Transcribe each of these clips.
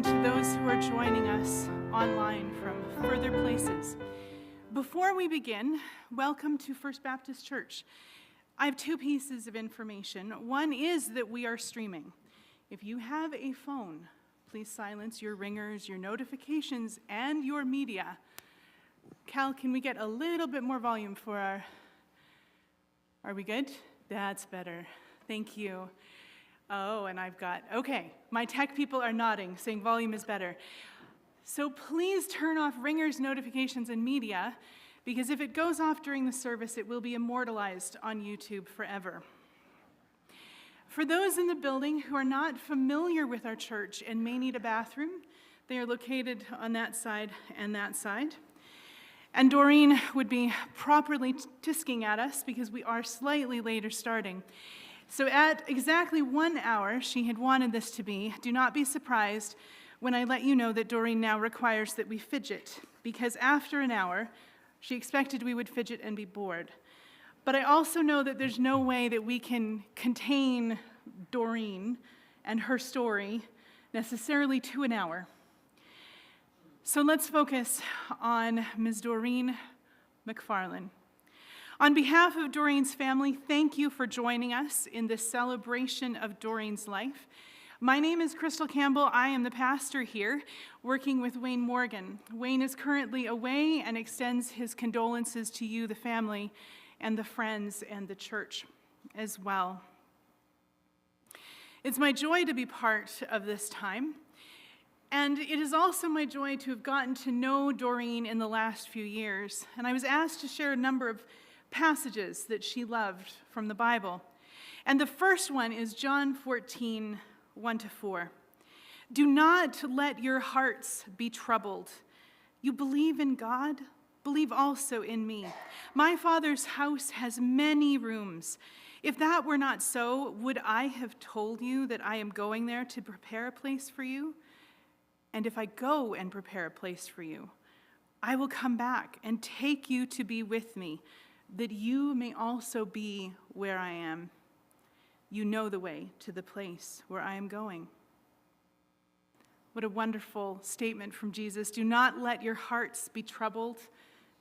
and to those who are joining us online from further places. Before we begin, welcome to First Baptist Church. I have two pieces of information. One is that we are streaming. If you have a phone, please silence your ringers, your notifications, and your media. Cal, can we get a little bit more volume for our... Are we good? That's better. Thank you. Oh, and okay, my tech people are nodding, saying volume is better. So please turn off ringers, notifications, and media, because if it goes off during the service, it will be immortalized on YouTube forever. For those in the building who are not familiar with our church and may need a bathroom, they are located on that side and that side. And Doreen would be properly tisking at us because we are slightly later starting. So at exactly 1 hour, she had wanted this to be. Do not be surprised when I let you know that Doreen now requires that we fidget, because after an hour, she expected we would fidget and be bored. But I also know that there's no way that we can contain Doreen and her story necessarily to an hour. So let's focus on Ms. Doreen McFarlane. On behalf of Doreen's family, thank you for joining us in this celebration of Doreen's life. My name is Crystal Campbell. I am the pastor here, working with Wayne Morgan. Wayne is currently away and extends his condolences to you, the family, and the friends and the church as well. It's my joy to be part of this time, and it is also my joy to have gotten to know Doreen in the last few years. And I was asked to share a number of passages that she loved from the Bible. And the first one is John 14, 1-4. Do not let your hearts be troubled. You believe in God, believe also in me. My Father's house has many rooms. If that were not so, would I have told you that I am going there to prepare a place for you? And if I go and prepare a place for you, I will come back and take you to be with me, that you may also be where I am. You know the way to the place where I am going. What a wonderful statement from Jesus. Do not let your hearts be troubled.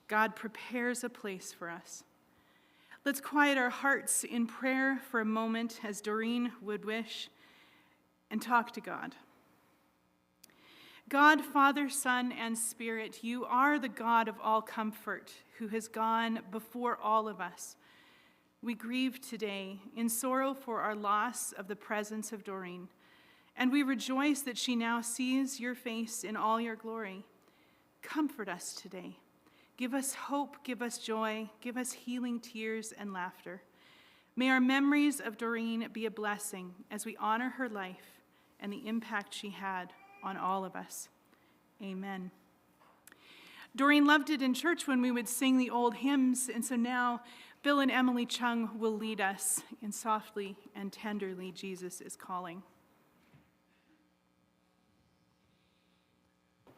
God prepares a place for us. Let's quiet our hearts in prayer for a moment, as Doreen would wish, and talk to God. God, Father, Son, and Spirit, you are the God of all comfort, who has gone before all of us. We grieve today in sorrow for our loss of the presence of Doreen, and we rejoice that she now sees your face in all your glory. Comfort us today. Give us hope, give us joy, give us healing tears and laughter. May our memories of Doreen be a blessing as we honor her life and the impact she had on all of us. Amen. Doreen loved it in church when we would sing the old hymns, and so now Bill and Emily Chung will lead us in Softly and Tenderly, Jesus is Calling. I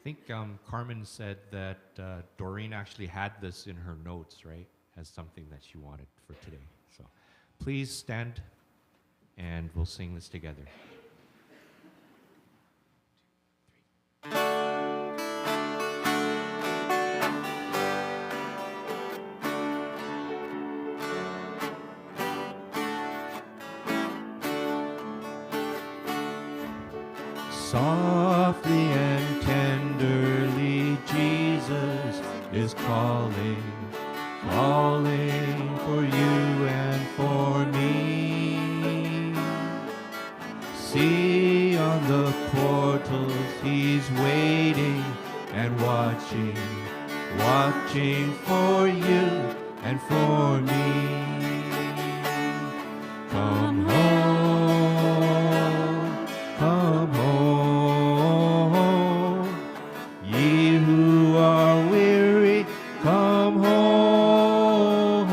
think Carmen said that Doreen actually had this in her notes, right? As something that she wanted for today. So please stand and we'll sing this together. Softly and tenderly, Jesus is calling, calling for you and for me. See on the portals, he's waiting and watching, watching for you and for me. Come home, come home, ye who are weary, come home.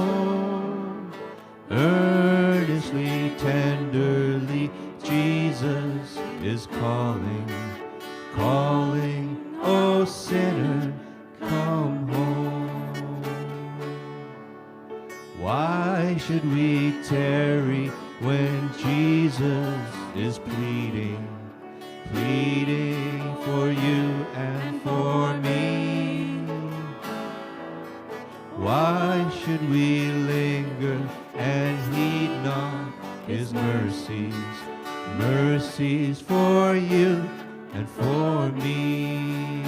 Earnestly, tenderly, Jesus is calling, calling, oh sinner, come home. Why should we tarry when Jesus is pleading, pleading for you and for me. Why should we linger and heed not his mercies, mercies for you and for me?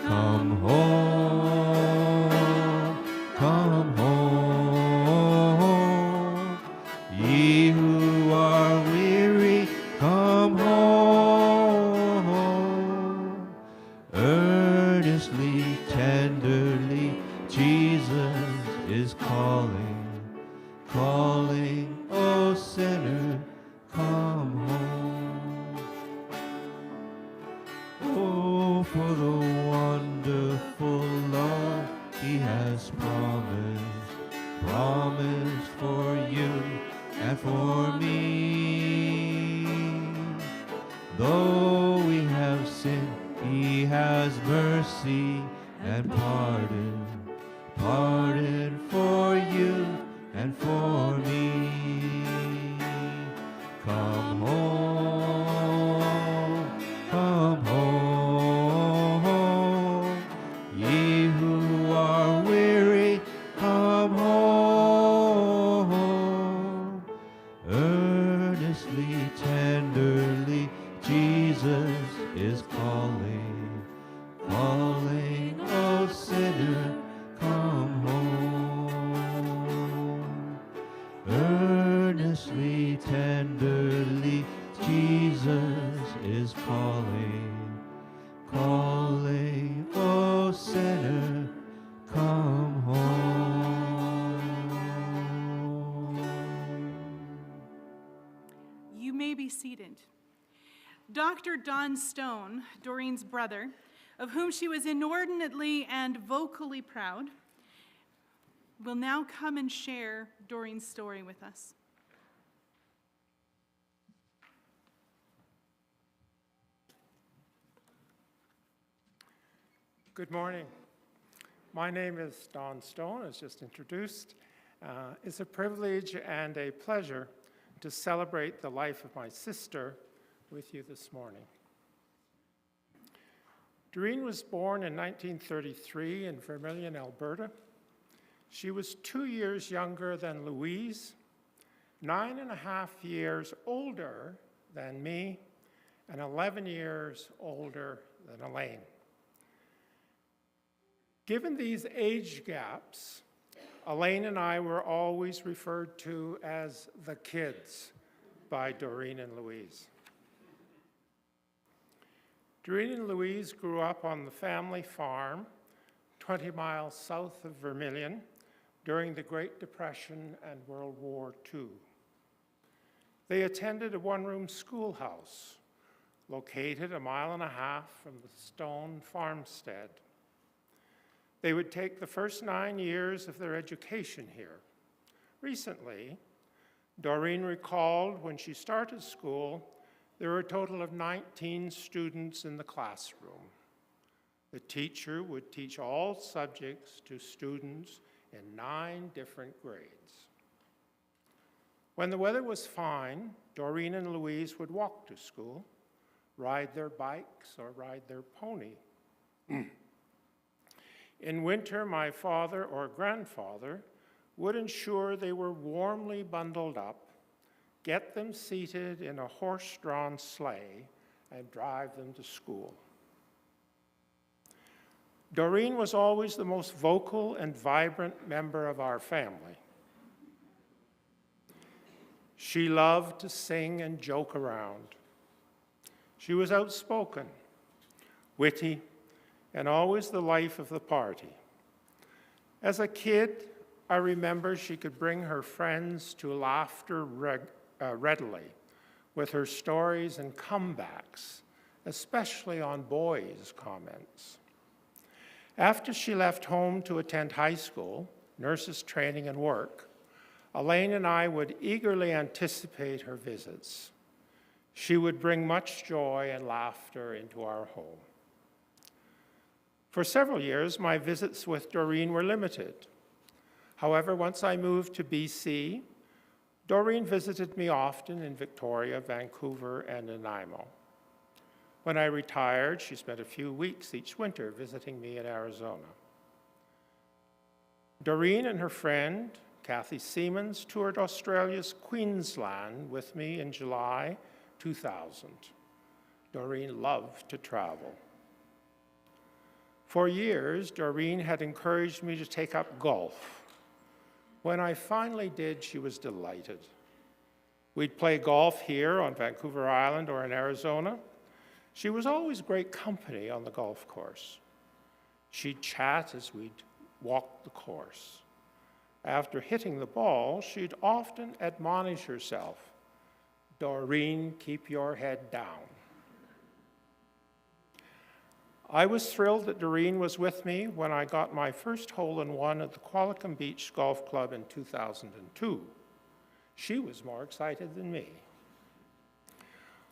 Come home, come home, ye who are weary, come home. Earnestly, tenderly, Jesus is calling, calling, O sinner, come home. Oh, for the wonderful love he has promised, promised for you and for me. Though we have sinned, he has mercy and pardon, pardon for you and for me. Come home, come home, ye who are weary, come home. Earnestly, tenderly, Jesus is calling, calling, O sinner, come home. Earnestly, tenderly, Jesus is calling, calling, O sinner, come home. You may be seated. Dr. Don Stone, Doreen's brother, of whom she was inordinately and vocally proud, will now come and share Doreen's story with us. Good morning. My name is Don Stone, as just introduced. It's a privilege and a pleasure to celebrate the life of my sister with you this morning. Doreen was born in 1933 in Vermilion, Alberta. She was 2 years younger than Louise, 9.5 years older than me, and 11 years older than Elaine. Given these age gaps, Elaine and I were always referred to as the kids by Doreen and Louise. Doreen and Louise grew up on the family farm 20 miles south of Vermilion during the Great Depression and World War II. They attended a one-room schoolhouse located 1.5 miles from the Stone farmstead. They would take the first 9 years of their education here. Recently, Doreen recalled when she started school, there were a total of 19 students in the classroom. The teacher would teach all subjects to students in 9 different grades. When the weather was fine, Doreen and Louise would walk to school, ride their bikes, or ride their pony. In winter, my father or grandfather would ensure they were warmly bundled up, get them seated in a horse-drawn sleigh, and drive them to school. Doreen was always the most vocal and vibrant member of our family. She loved to sing and joke around. She was outspoken, witty, and always the life of the party. As a kid, I remember she could bring her friends to laughter readily with her stories and comebacks, especially on boys' comments. After she left home to attend high school, nurses training and work, Elaine and I would eagerly anticipate her visits. She would bring much joy and laughter into our home. For several years, my visits with Doreen were limited. However, once I moved to BC, Doreen visited me often in Victoria, Vancouver, and Nanaimo. When I retired, she spent a few weeks each winter visiting me in Arizona. Doreen and her friend, Kathy Siemens, toured Australia's Queensland with me in July 2000. Doreen loved to travel. For years, Doreen had encouraged me to take up golf. When I finally did, she was delighted. We'd play golf here on Vancouver Island or in Arizona. She was always great company on the golf course. She'd chat as we'd walk the course. After hitting the ball, she'd often admonish herself, "Doreen, keep your head down." I was thrilled that Doreen was with me when I got my first hole-in-one at the Qualicum Beach Golf Club in 2002. She was more excited than me.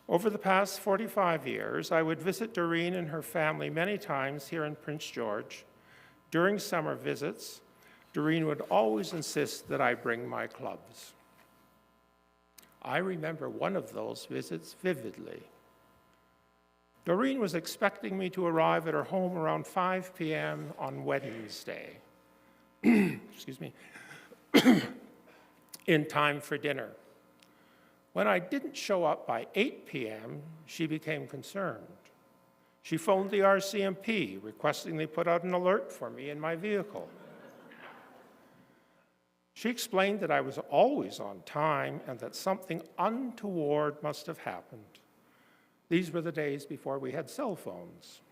Over the past 45 years, I would visit Doreen and her family many times here in Prince George. During summer visits, Doreen would always insist that I bring my clubs. I remember one of those visits vividly. Doreen was expecting me to arrive at her home around 5 p.m. on Wednesday. Excuse me. In time for dinner. When I didn't show up by 8 p.m., she became concerned. She phoned the RCMP, requesting they put out an alert for me in my vehicle. She explained that I was always on time and that something untoward must have happened. These were the days before we had cell phones.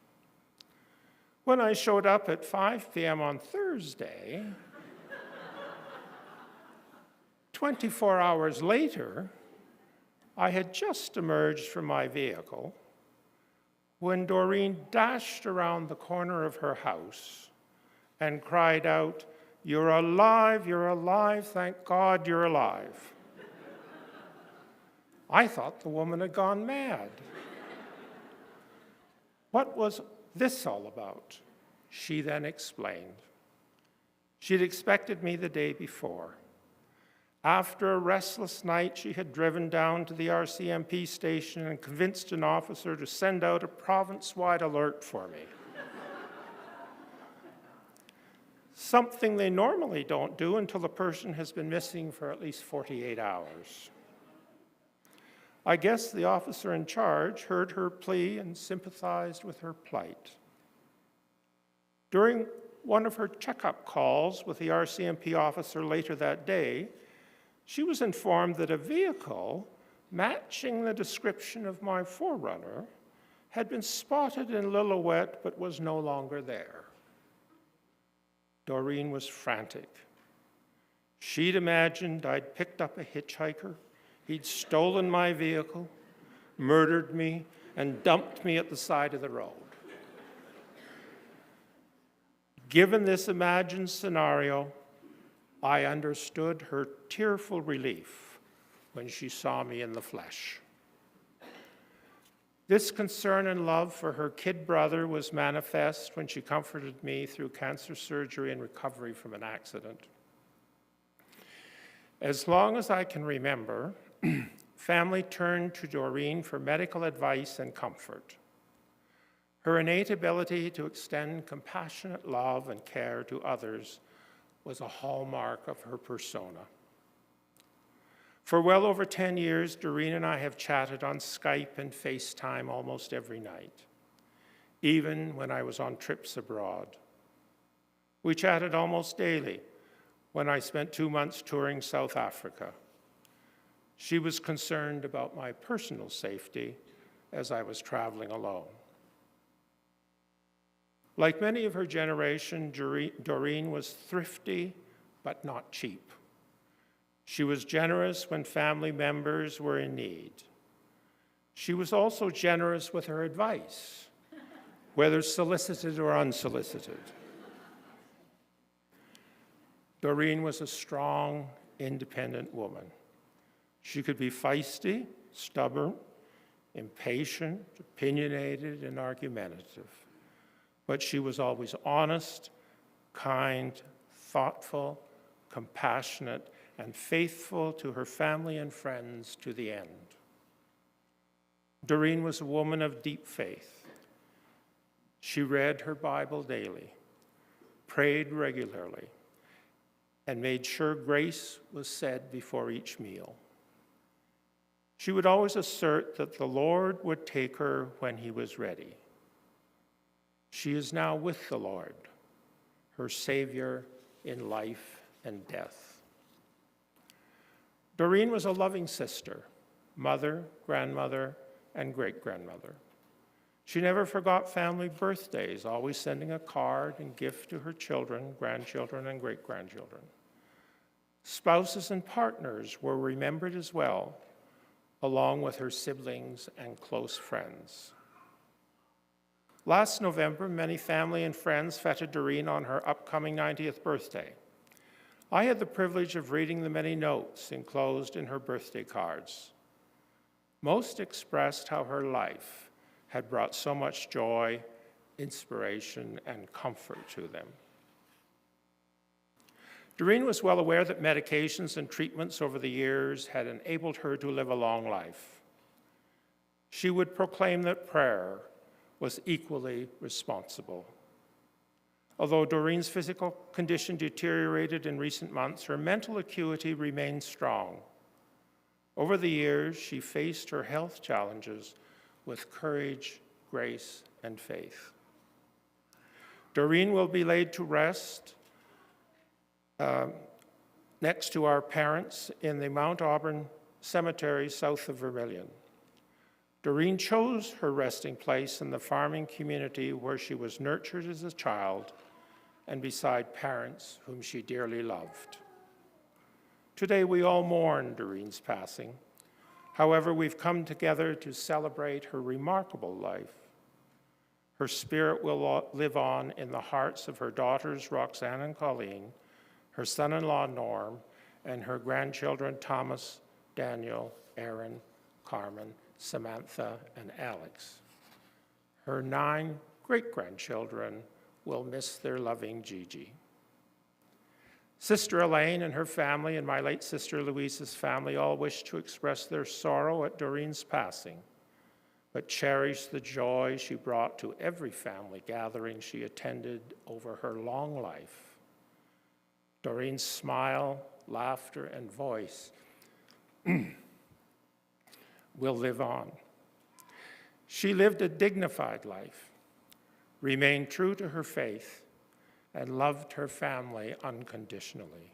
When I showed up at 5 p.m. on Thursday, 24 hours later, I had just emerged from my vehicle when Doreen dashed around the corner of her house and cried out, "You're alive, thank God you're alive." I thought the woman had gone mad. What was this all about? She then explained. She'd expected me the day before. After a restless night, she had driven down to the RCMP station and convinced an officer to send out a province-wide alert for me. Something they normally don't do until the person has been missing for at least 48 hours. I guess the officer in charge heard her plea and sympathized with her plight. During one of her checkup calls with the RCMP officer later that day, she was informed that a vehicle matching the description of my forerunner had been spotted in Lillooet but was no longer there. Doreen was frantic. She'd imagined I'd picked up a hitchhiker, he'd stolen my vehicle, murdered me, and dumped me at the side of the road. Given this imagined scenario, I understood her tearful relief when she saw me in the flesh. This concern and love for her kid brother was manifest when she comforted me through cancer surgery and recovery from an accident. As long as I can remember, family turned to Doreen for medical advice and comfort. Her innate ability to extend compassionate love and care to others was a hallmark of her persona. For well over 10 years, Doreen and I have chatted on Skype and FaceTime almost every night, even when I was on trips abroad. We chatted almost daily when I spent 2 months touring South Africa. She was concerned about my personal safety as I was traveling alone. Like many of her generation, Doreen was thrifty but not cheap. She was generous when family members were in need. She was also generous with her advice, whether solicited or unsolicited. Doreen was a strong, independent woman. She could be feisty, stubborn, impatient, opinionated, and argumentative. But she was always honest, kind, thoughtful, compassionate, and faithful to her family and friends to the end. Doreen was a woman of deep faith. She read her Bible daily, prayed regularly, and made sure grace was said before each meal. She would always assert that the Lord would take her when he was ready. She is now with the Lord, her Savior in life and death. Doreen was a loving sister, mother, grandmother, and great-grandmother. She never forgot family birthdays, always sending a card and gift to her children, grandchildren, and great-grandchildren. Spouses and partners were remembered as well, along with her siblings and close friends. Last November, many family and friends feted Doreen on her upcoming 90th birthday. I had the privilege of reading the many notes enclosed in her birthday cards. Most expressed how her life had brought so much joy, inspiration, and comfort to them. Doreen was well aware that medications and treatments over the years had enabled her to live a long life. She would proclaim that prayer was equally responsible. Although Doreen's physical condition deteriorated in recent months, her mental acuity remained strong. Over the years, she faced her health challenges with courage, grace, and faith. Doreen will be laid to rest next to our parents in the Mount Auburn Cemetery south of Vermilion. Doreen chose her resting place in the farming community where she was nurtured as a child and beside parents whom she dearly loved. Today we all mourn Doreen's passing. However, we've come together to celebrate her remarkable life. Her spirit will live on in the hearts of her daughters, Roxanne and Colleen, her son-in-law, Norm, and her grandchildren, Thomas, Daniel, Aaron, Carmen, Samantha, and Alex. Her 9 great-grandchildren will miss their loving Gigi. Sister Elaine and her family and my late sister Louise's family all wish to express their sorrow at Doreen's passing, but cherish the joy she brought to every family gathering she attended over her long life. Doreen's smile, laughter, and voice will live on. She lived a dignified life, remained true to her faith, and loved her family unconditionally.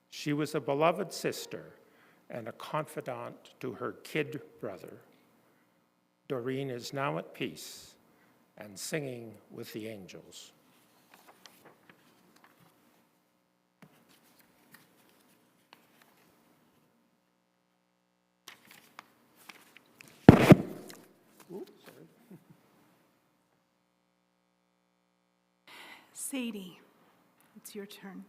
She was a beloved sister and a confidant to her kid brother. Doreen is now at peace and singing with the angels. Sadie, it's your turn.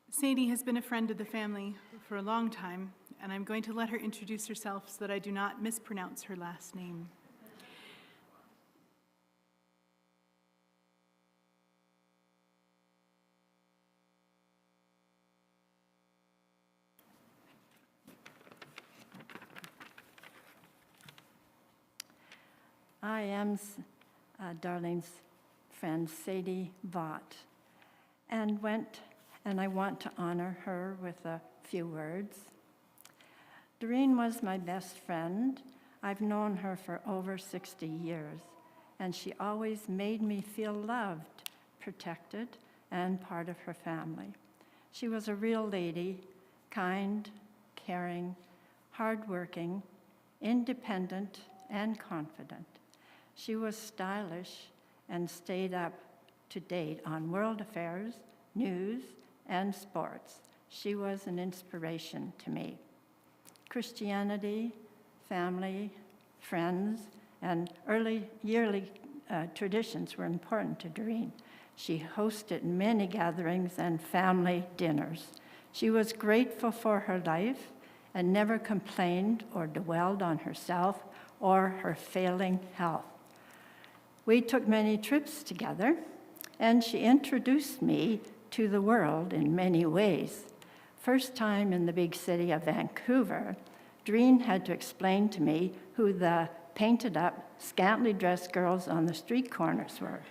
Sadie has been a friend of the family for a long time, and I'm going to let her introduce herself so that I do not mispronounce her last name. I am Darlene's friend Sadie Vaught, and I want to honor her with a few words. Doreen was my best friend. I've known her for over 60 years, and she always made me feel loved, protected, and part of her family. She was a real lady, kind, caring, hardworking, independent, and confident. She was stylish and stayed up to date on world affairs, news, and sports. She was an inspiration to me. Christianity, family, friends, and early yearly traditions were important to Doreen. She hosted many gatherings and family dinners. She was grateful for her life and never complained or dwelled on herself or her failing health. We took many trips together, and she introduced me to the world in many ways. First time in the big city of Vancouver, Doreen had to explain to me who the painted-up, scantily dressed girls on the street corners were.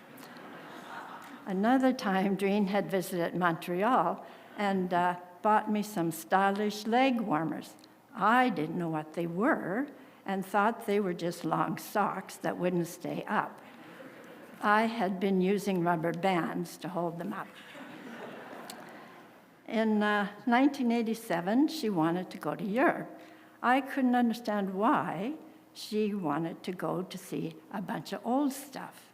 Another time, Doreen had visited Montreal and bought me some stylish leg warmers. I didn't know what they were and thought they were just long socks that wouldn't stay up. I had been using rubber bands to hold them up. In 1987, she wanted to go to Europe. I couldn't understand why she wanted to go to see a bunch of old stuff.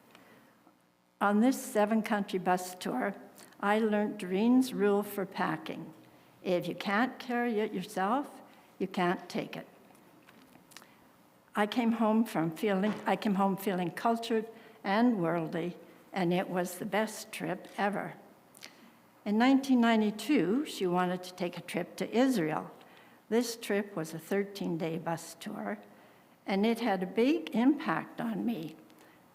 On this 7-country bus tour, I learned Doreen's rule for packing. If you can't carry it yourself, you can't take it. I came home feeling cultured and worldly, and it was the best trip ever. In 1992, she wanted to take a trip to Israel. This trip was a 13-day bus tour, and it had a big impact on me.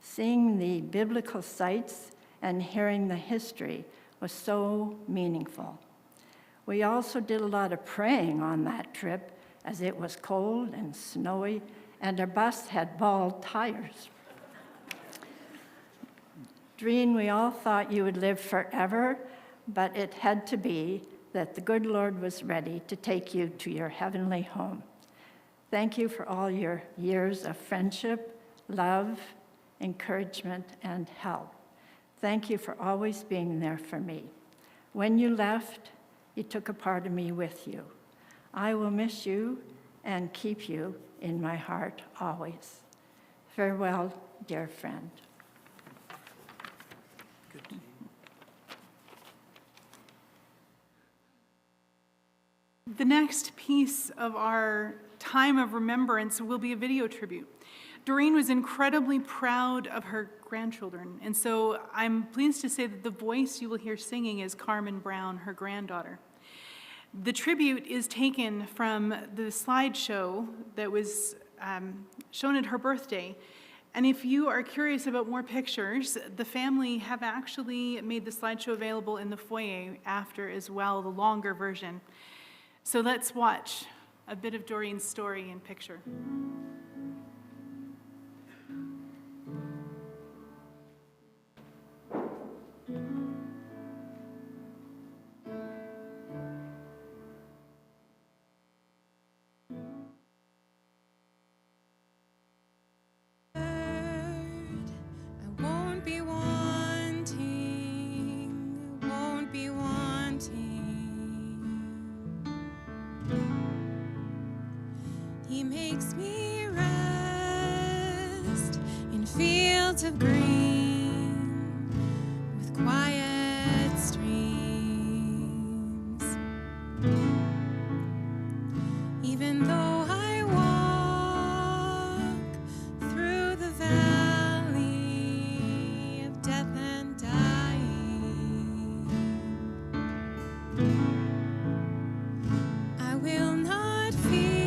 Seeing the biblical sites and hearing the history was so meaningful. We also did a lot of praying on that trip, as it was cold and snowy, and our bus had bald tires. Doreen, we all thought you would live forever, but it had to be that the good Lord was ready to take you to your heavenly home. Thank you for all your years of friendship, love, encouragement, and help. Thank you for always being there for me. When you left, you took a part of me with you. I will miss you and keep you in my heart always. Farewell, dear friend. The next piece of our time of remembrance will be a video tribute. Doreen was incredibly proud of her grandchildren, and so I'm pleased to say that the voice you will hear singing is Carmen Brown, her granddaughter. The tribute is taken from the slideshow that was shown at her birthday. And if you are curious about more pictures, the family have actually made the slideshow available in the foyer after as well, the longer version. So let's watch a bit of Doreen's story in picture. He makes me rest in fields of green with quiet streams. Even though I walk through the valley of death and dying, I will not fear.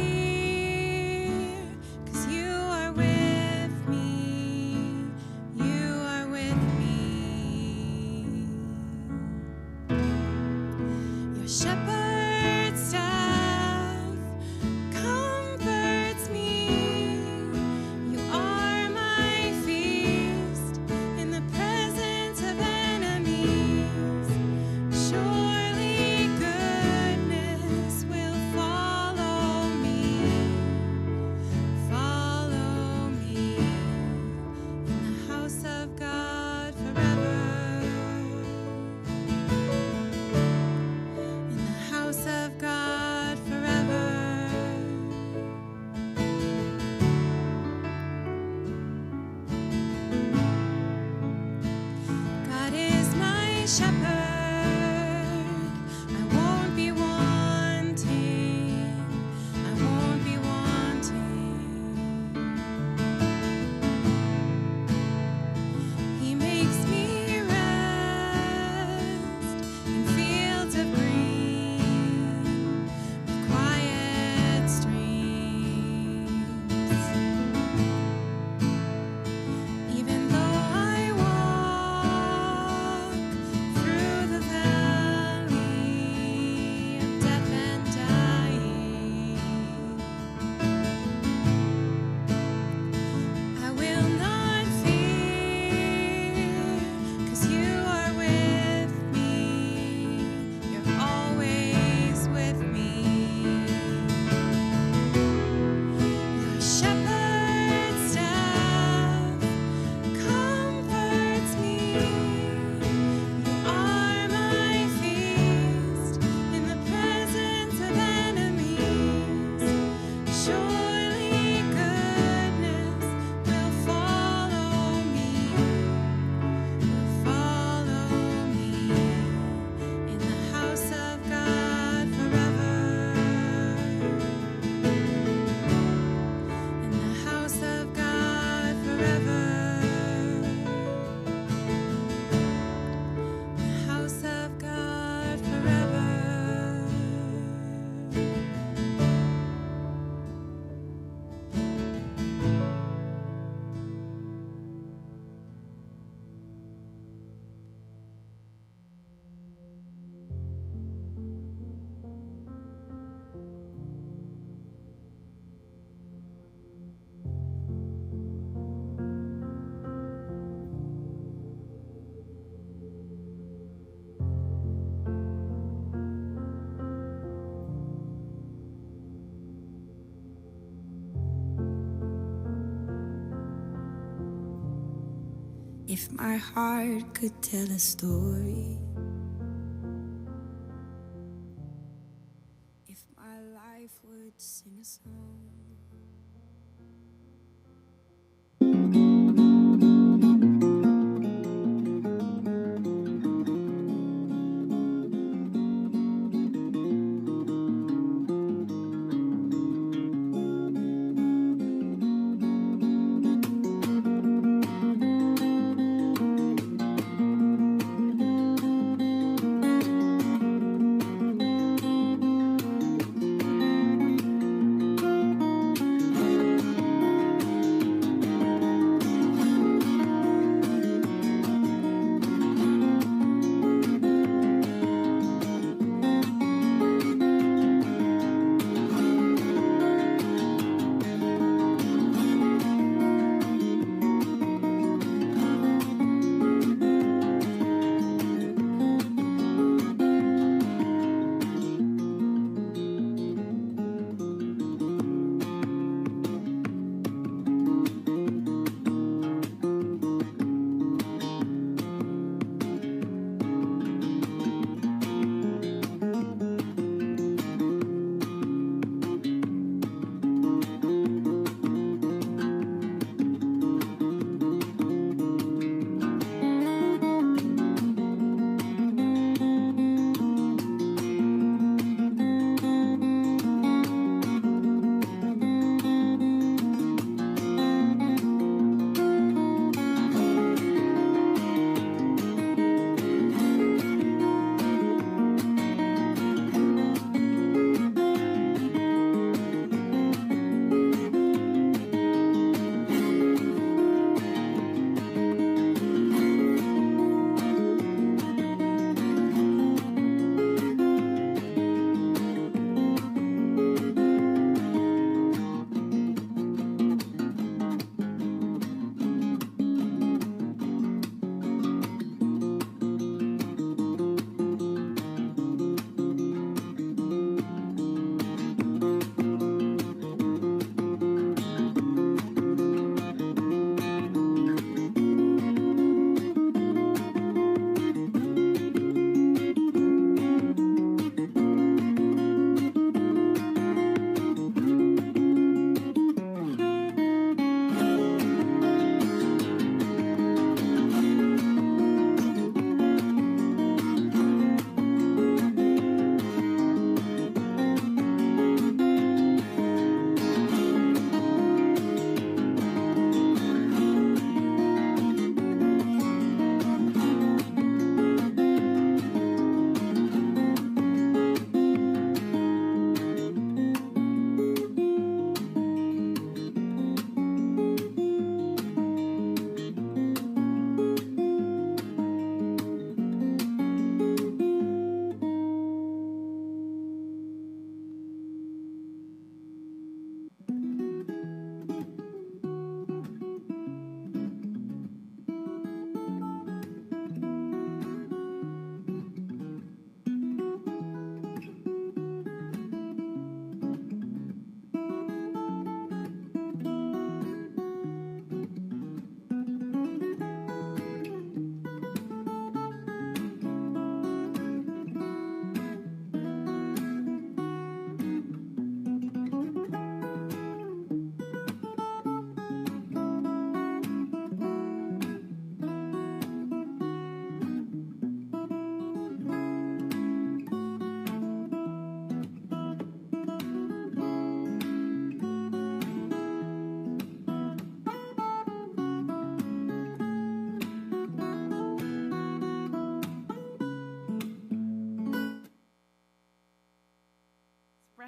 Through If my heart could tell a story, if my life would sing a song.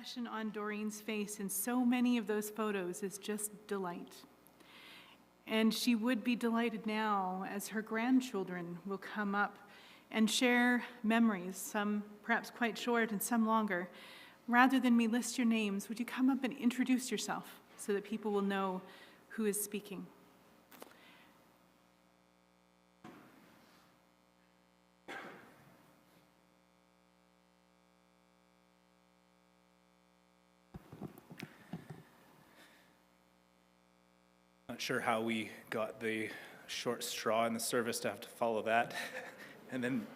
Expression on Doreen's face in so many of those photos is just delight. And she would be delighted now as her grandchildren will come up and share memories, some perhaps quite short and some longer. Rather than me list your names, would you come up and introduce yourself so that people will know who is speaking? Not sure how we got the short straw in the service to have to follow that, and then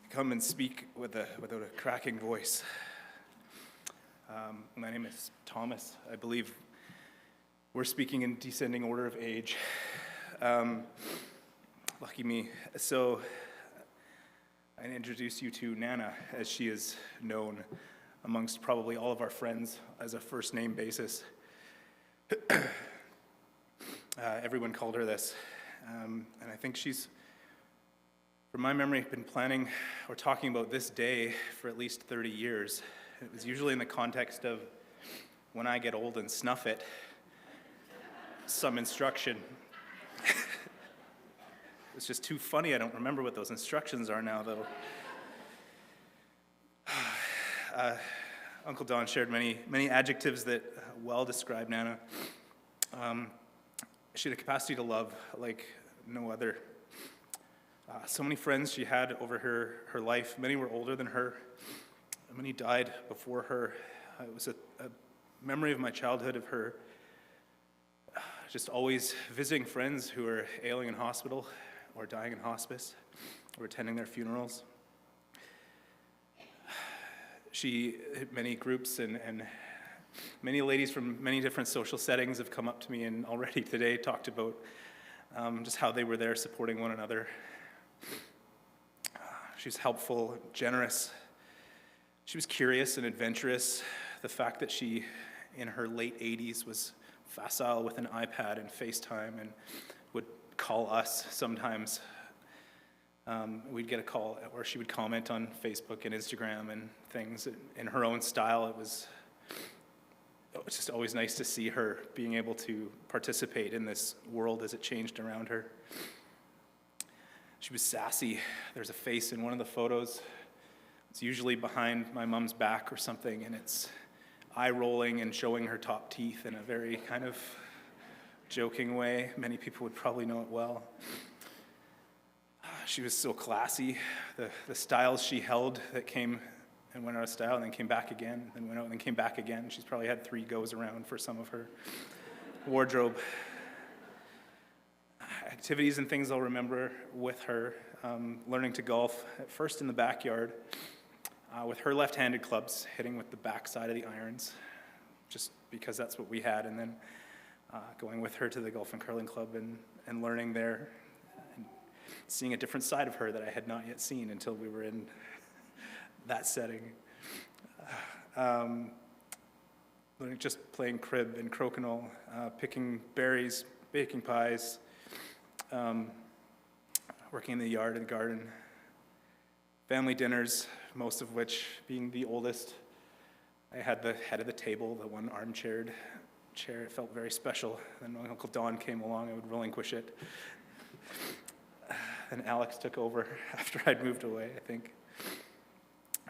come and speak without a cracking voice. My name is Thomas. I believe we're speaking in descending order of age. Lucky me. So I introduce you to Nana, as she is known amongst probably all of our friends as a first name basis. Everyone called her this. And I think she's, from my memory, been planning or talking about this day for at least 30 years. It was usually in the context of when I get old and snuff it, some instruction. It's just too funny. I don't remember what those instructions are now, though. Uncle Don shared many adjectives that well describe Nana. She had a capacity to love like no other. So many friends she had over her life. Many were older than her. Many died before her. It was a memory of my childhood of her just always visiting friends who were ailing in hospital or dying in hospice or attending their funerals. Many groups and many ladies from many different social settings have come up to me and already today talked about just how they were there supporting one another. She was helpful, generous. She was curious and adventurous. The fact that she, in her late 80s, was facile with an iPad and FaceTime and would call us sometimes. We'd get a call, or she would comment on Facebook and Instagram and things in her own style. It was just always nice to see her being able to participate in this world as it changed around her. She was sassy. There's a face in one of the photos. It's usually behind my mom's back or something, and it's eye-rolling and showing her top teeth in a very kind of joking way. Many people would probably know it well. She was so classy. The styles she held that came and went out of style and then came back again, and went out and then came back again. She's probably had 3 goes around for some of her wardrobe. Activities and things I'll remember with her, learning to golf, at first in the backyard, with her left-handed clubs, hitting with the backside of the irons, just because that's what we had, and then going with her to the golf and curling club and learning there, and seeing a different side of her that I had not yet seen until we were in that setting. Learning just playing crib and crokinole, picking berries, baking pies, working in the yard and garden, family dinners, most of which being the oldest. I had the head of the table, the one armchaired chair. It felt very special. Then when Uncle Don came along, I would relinquish it. And Alex took over after I'd moved away, I think.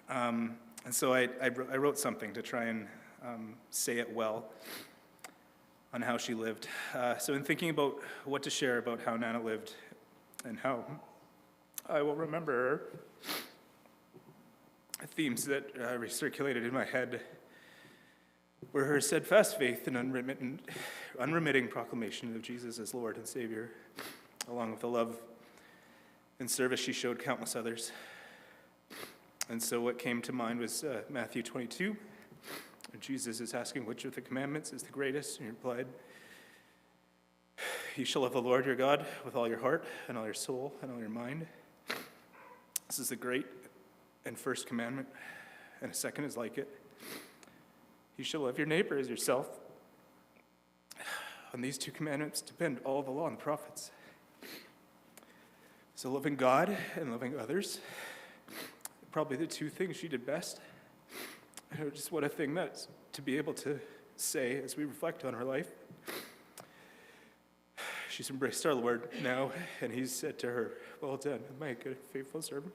And so I wrote something to try and say it well on how she lived. So in thinking about what to share about how Nana lived and how I will remember her, themes that recirculated in my head were her steadfast faith and unremitting proclamation of Jesus as Lord and Savior, along with the love and service she showed countless others. And so what came to mind was Matthew 22. And Jesus is asking which of the commandments is the greatest, and he replied, "You shall love the Lord your God with all your heart and all your soul and all your mind. This is the great and first commandment, and a second is like it. You shall love your neighbor as yourself. On these 2 commandments depend all the law and the prophets." So loving God and loving others, probably the 2 things she did best. Just what a thing that's to be able to say as we reflect on her life. She's embraced our Lord now, and he's said to her, "Well done, my good, faithful servant."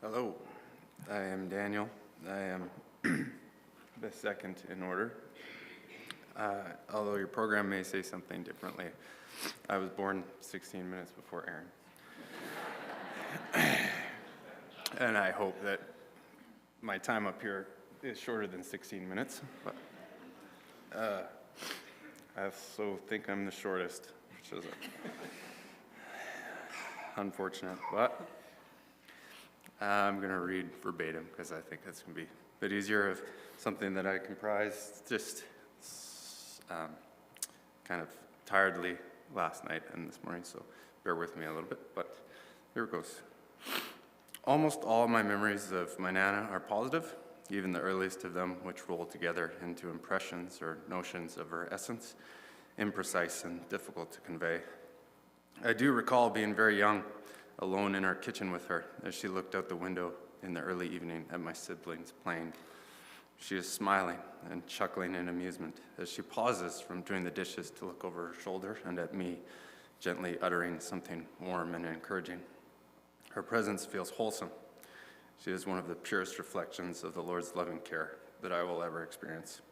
Hello, I am Daniel. I am the second in order. Although your program may say something differently, I was born 16 minutes before Aaron. And I hope that my time up here is shorter than 16 minutes, but I also think I'm the shortest, which is unfortunate, but I'm going to read verbatim because I think that's going to be a bit easier of something that I comprised just kind of tiredly last night and this morning, so bear with me a little bit, but here it goes. Almost all my memories of my Nana are positive, even the earliest of them, which roll together into impressions or notions of her essence, imprecise and difficult to convey. I do recall being very young, alone in our kitchen with her, as she looked out the window in the early evening at my siblings playing. She is smiling and chuckling in amusement as she pauses from doing the dishes to look over her shoulder and at me, gently uttering something warm and encouraging. Her presence feels wholesome. She is one of the purest reflections of the Lord's loving care that I will ever experience.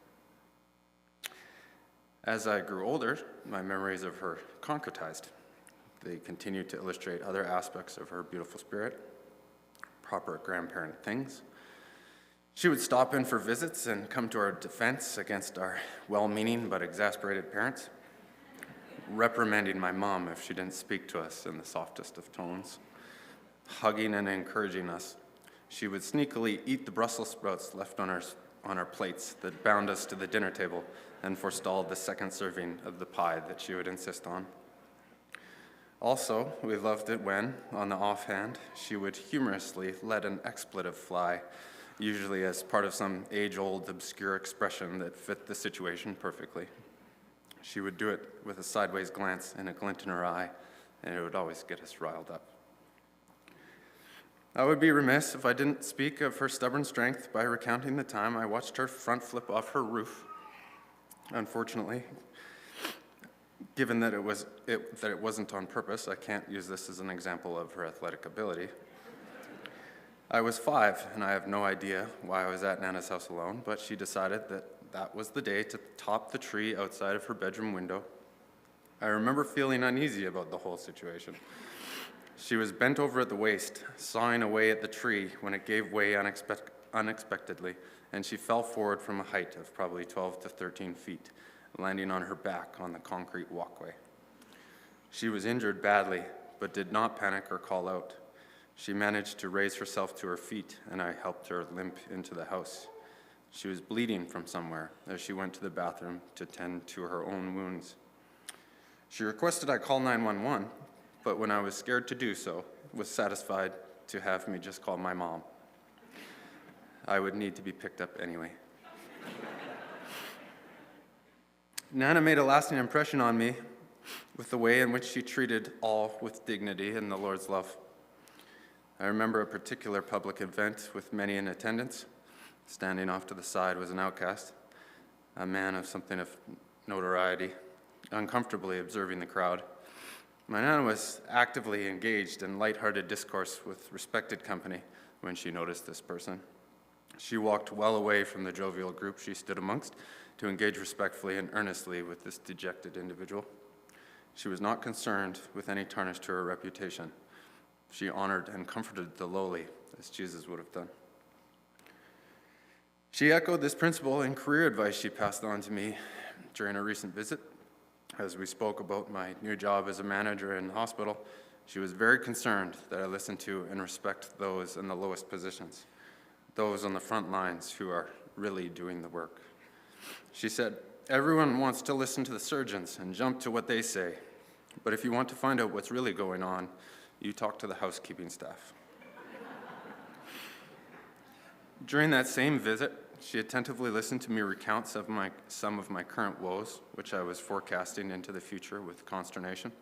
As I grew older, my memories of her concretized. They continued to illustrate other aspects of her beautiful spirit, proper grandparent things. She would stop in for visits and come to our defense against our well-meaning but exasperated parents, reprimanding my mom if she didn't speak to us in the softest of tones. Hugging and encouraging us, she would sneakily eat the Brussels sprouts left on our plates that bound us to the dinner table and forestalled the second serving of the pie that she would insist on. Also, we loved it when, on the offhand, she would humorously let an expletive fly, usually as part of some age-old obscure expression that fit the situation perfectly. She would do it with a sideways glance and a glint in her eye, and it would always get us riled up. I would be remiss if I didn't speak of her stubborn strength by recounting the time I watched her front flip off her roof. Unfortunately, given that it wasn't on purpose, I can't use this as an example of her athletic ability. I was 5, and I have no idea why I was at Nana's house alone, but she decided that was the day to top the tree outside of her bedroom window. I remember feeling uneasy about the whole situation. She was bent over at the waist, sawing away at the tree when it gave way unexpectedly, and she fell forward from a height of probably 12 to 13 feet, landing on her back on the concrete walkway. She was injured badly, but did not panic or call out. She managed to raise herself to her feet, and I helped her limp into the house. She was bleeding from somewhere as she went to the bathroom to tend to her own wounds. She requested I call 911, but when I was scared to do so, was satisfied to have me just call my mom. I would need to be picked up anyway. Nana made a lasting impression on me with the way in which she treated all with dignity and the Lord's love. I remember a particular public event with many in attendance. Standing off to the side was an outcast, a man of something of notoriety, uncomfortably observing the crowd. My Nana was actively engaged in lighthearted discourse with respected company when she noticed this person. She walked well away from the jovial group she stood amongst to engage respectfully and earnestly with this dejected individual. She was not concerned with any tarnish to her reputation. She honored and comforted the lowly, as Jesus would have done. She echoed this principle in career advice she passed on to me during a recent visit. As we spoke about my new job as a manager in the hospital, she was very concerned that I listen to and respect those in the lowest positions, those on the front lines who are really doing the work. She said, "Everyone wants to listen to the surgeons and jump to what they say, but if you want to find out what's really going on, you talk to the housekeeping staff." During that same visit, she attentively listened to me recount some of my current woes, which I was forecasting into the future with consternation.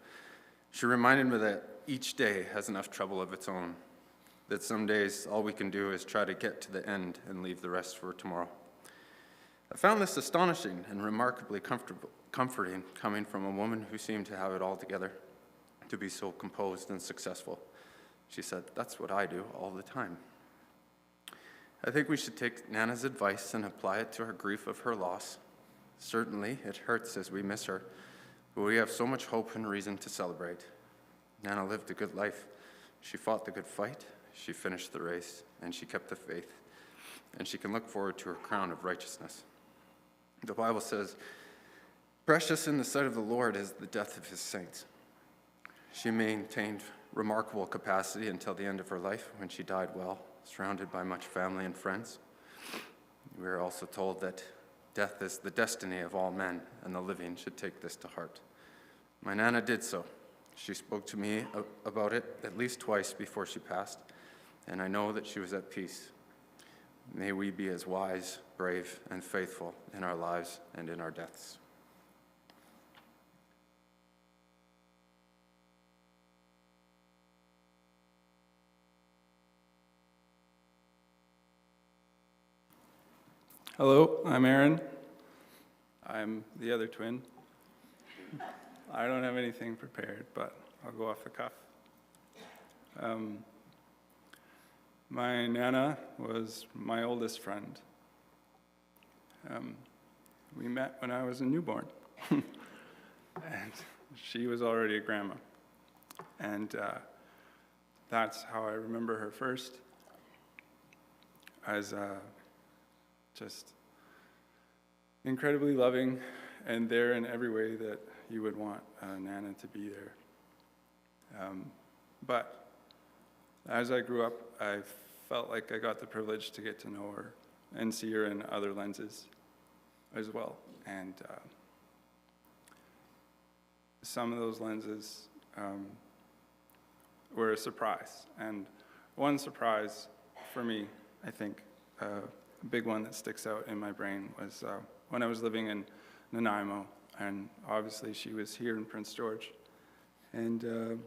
She reminded me that each day has enough trouble of its own, that some days all we can do is try to get to the end and leave the rest for tomorrow. I found this astonishing and remarkably comforting coming from a woman who seemed to have it all together, to be so composed and successful. She said, "That's what I do all the time." I think we should take Nana's advice and apply it to our grief of her loss. Certainly, it hurts as we miss her, but we have so much hope and reason to celebrate. Nana lived a good life. She fought the good fight, she finished the race, and she kept the faith. and she can look forward to her crown of righteousness. The Bible says, "Precious in the sight of the Lord is the death of his saints." She maintained remarkable capacity until the end of her life, when she died well, surrounded by much family and friends. We are also told that death is the destiny of all men, and the living should take this to heart. My Nana did so. She spoke to me about it at least twice before she passed, and I know that she was at peace. May we be as wise, brave, and faithful in our lives and in our deaths. Hello, I'm Aaron. I'm the other twin. I don't have anything prepared, but I'll go off the cuff. My Nana was my oldest friend. We met when I was a newborn, and she was already a grandma. And that's how I remember her first, as just incredibly loving and there in every way that you would want Nana to be there. But as I grew up, I felt like I got the privilege to get to know her and see her in other lenses as well. And some of those lenses were a surprise. And one surprise for me, I think, a big one that sticks out in my brain was when I was living in Nanaimo, and obviously she was here in Prince George. And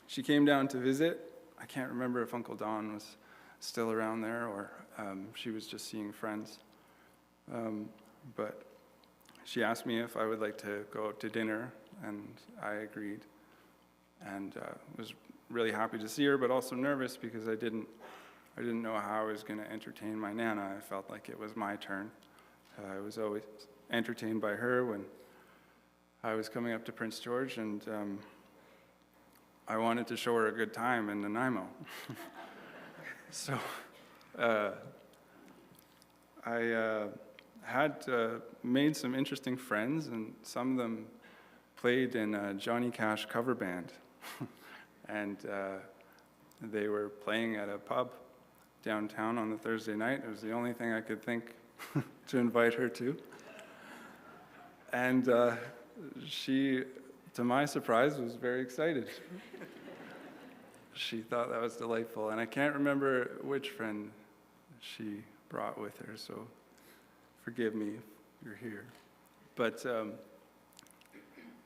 she came down to visit. I can't remember if Uncle Don was still around there or she was just seeing friends. But she asked me if I would like to go out to dinner, and I agreed. And was really happy to see her, but also nervous because I didn't know how I was going to entertain my Nana. I felt like it was my turn. I was always entertained by her when I was coming up to Prince George, and I wanted to show her a good time in Nanaimo. So I had made some interesting friends, and some of them played in a Johnny Cash cover band. And they were playing at a pub downtown on the Thursday night. It was the only thing I could think to invite her to. And she, to my surprise, was very excited. She thought that was delightful. And I can't remember which friend she brought with her, so forgive me if you're here. But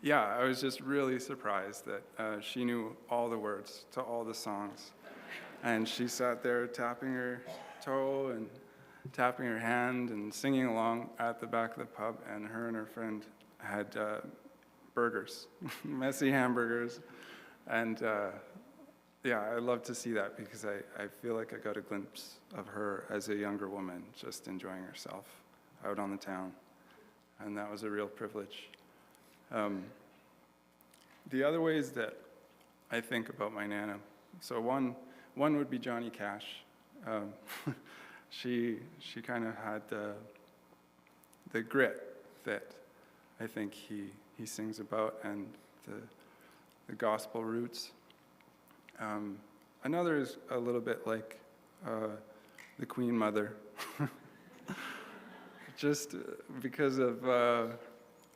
yeah, I was just really surprised that she knew all the words to all the songs. And she sat there tapping her toe and tapping her hand and singing along at the back of the pub, and her and her friend had burgers, messy hamburgers. And yeah, I love to see that because I feel like I got a glimpse of her as a younger woman, just enjoying herself out on the town. And that was a real privilege. The other ways that I think about my Nana, so one would be Johnny Cash. She kind of had the grit that I think he sings about, and the gospel roots. Another is a little bit like the Queen Mother, just because of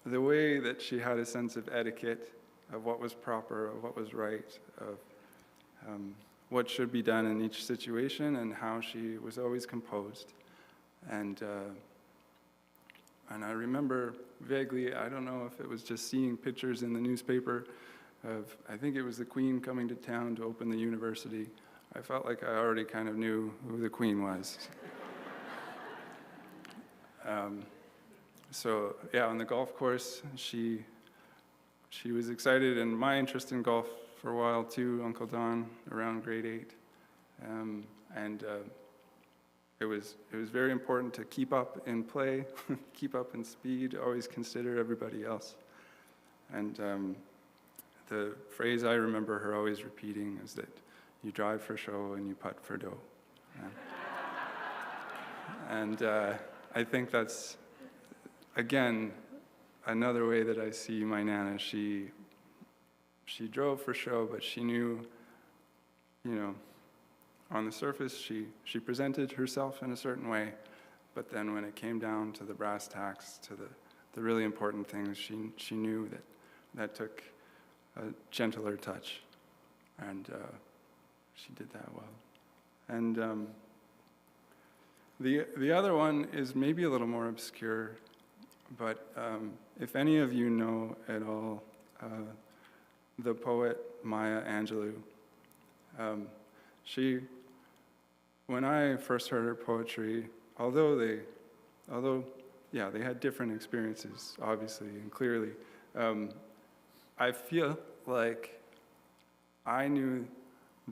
the way that she had a sense of etiquette, of what was proper, of what was right, of what should be done in each situation, and how she was always composed. And I remember vaguely, I don't know if it was just seeing pictures in the newspaper of, I think it was the Queen coming to town to open the university. I felt like I already kind of knew who the Queen was. So yeah, on the golf course, she was excited, and my interest in golf for a while too, Uncle Don, around grade 8. It was very important to keep up in play, keep up in speed, always consider everybody else. And the phrase I remember her always repeating is that you drive for show and you putt for dough. And I think that's, again, another way that I see my Nana. She drove for show, but she knew, on the surface, she presented herself in a certain way, but then when it came down to the brass tacks, to the really important things, she knew that took a gentler touch, and she did that well. And the other one is maybe a little more obscure, but if any of you know at all the poet Maya Angelou, when I first heard her poetry, although they had different experiences, obviously and clearly, I feel like I knew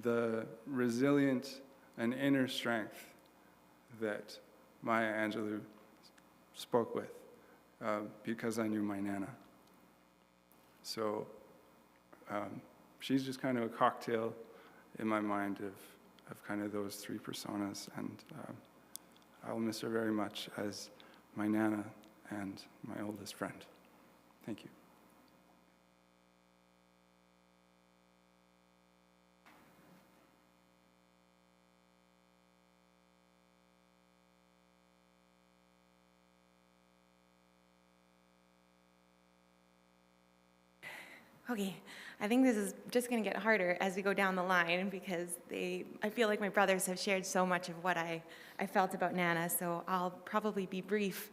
the resilient and inner strength that Maya Angelou spoke with, because I knew my Nana. So she's just kind of a cocktail in my mind of kind of those three personas, and I'll miss her very much as my Nana and my oldest friend. Thank you. Okay, I think this is just going to get harder as we go down the line because I feel like my brothers have shared so much of what I felt about Nana, so I'll probably be brief.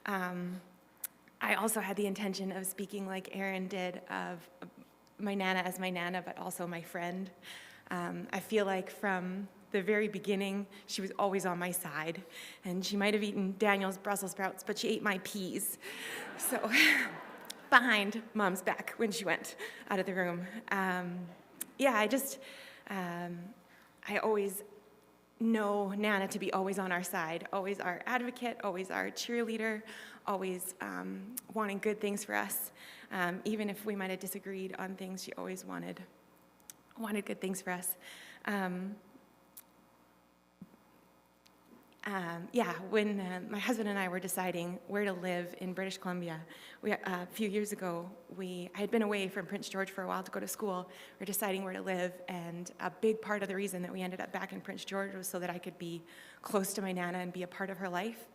I also had the intention of speaking like Aaron did of my Nana as my Nana, but also my friend. I feel like from the very beginning, she was always on my side, and she might have eaten Daniel's Brussels sprouts, but she ate my peas. So behind Mom's back when she went out of the room. I always know Nana to be always on our side, always our advocate, always our cheerleader, always wanting good things for us. Even if we might have disagreed on things, she always wanted good things for us. When my husband and I were deciding where to live in British Columbia, a few years ago, I had been away from Prince George for a while to go to school. We were deciding where to live, and a big part of the reason that we ended up back in Prince George was so that I could be close to my Nana and be a part of her life.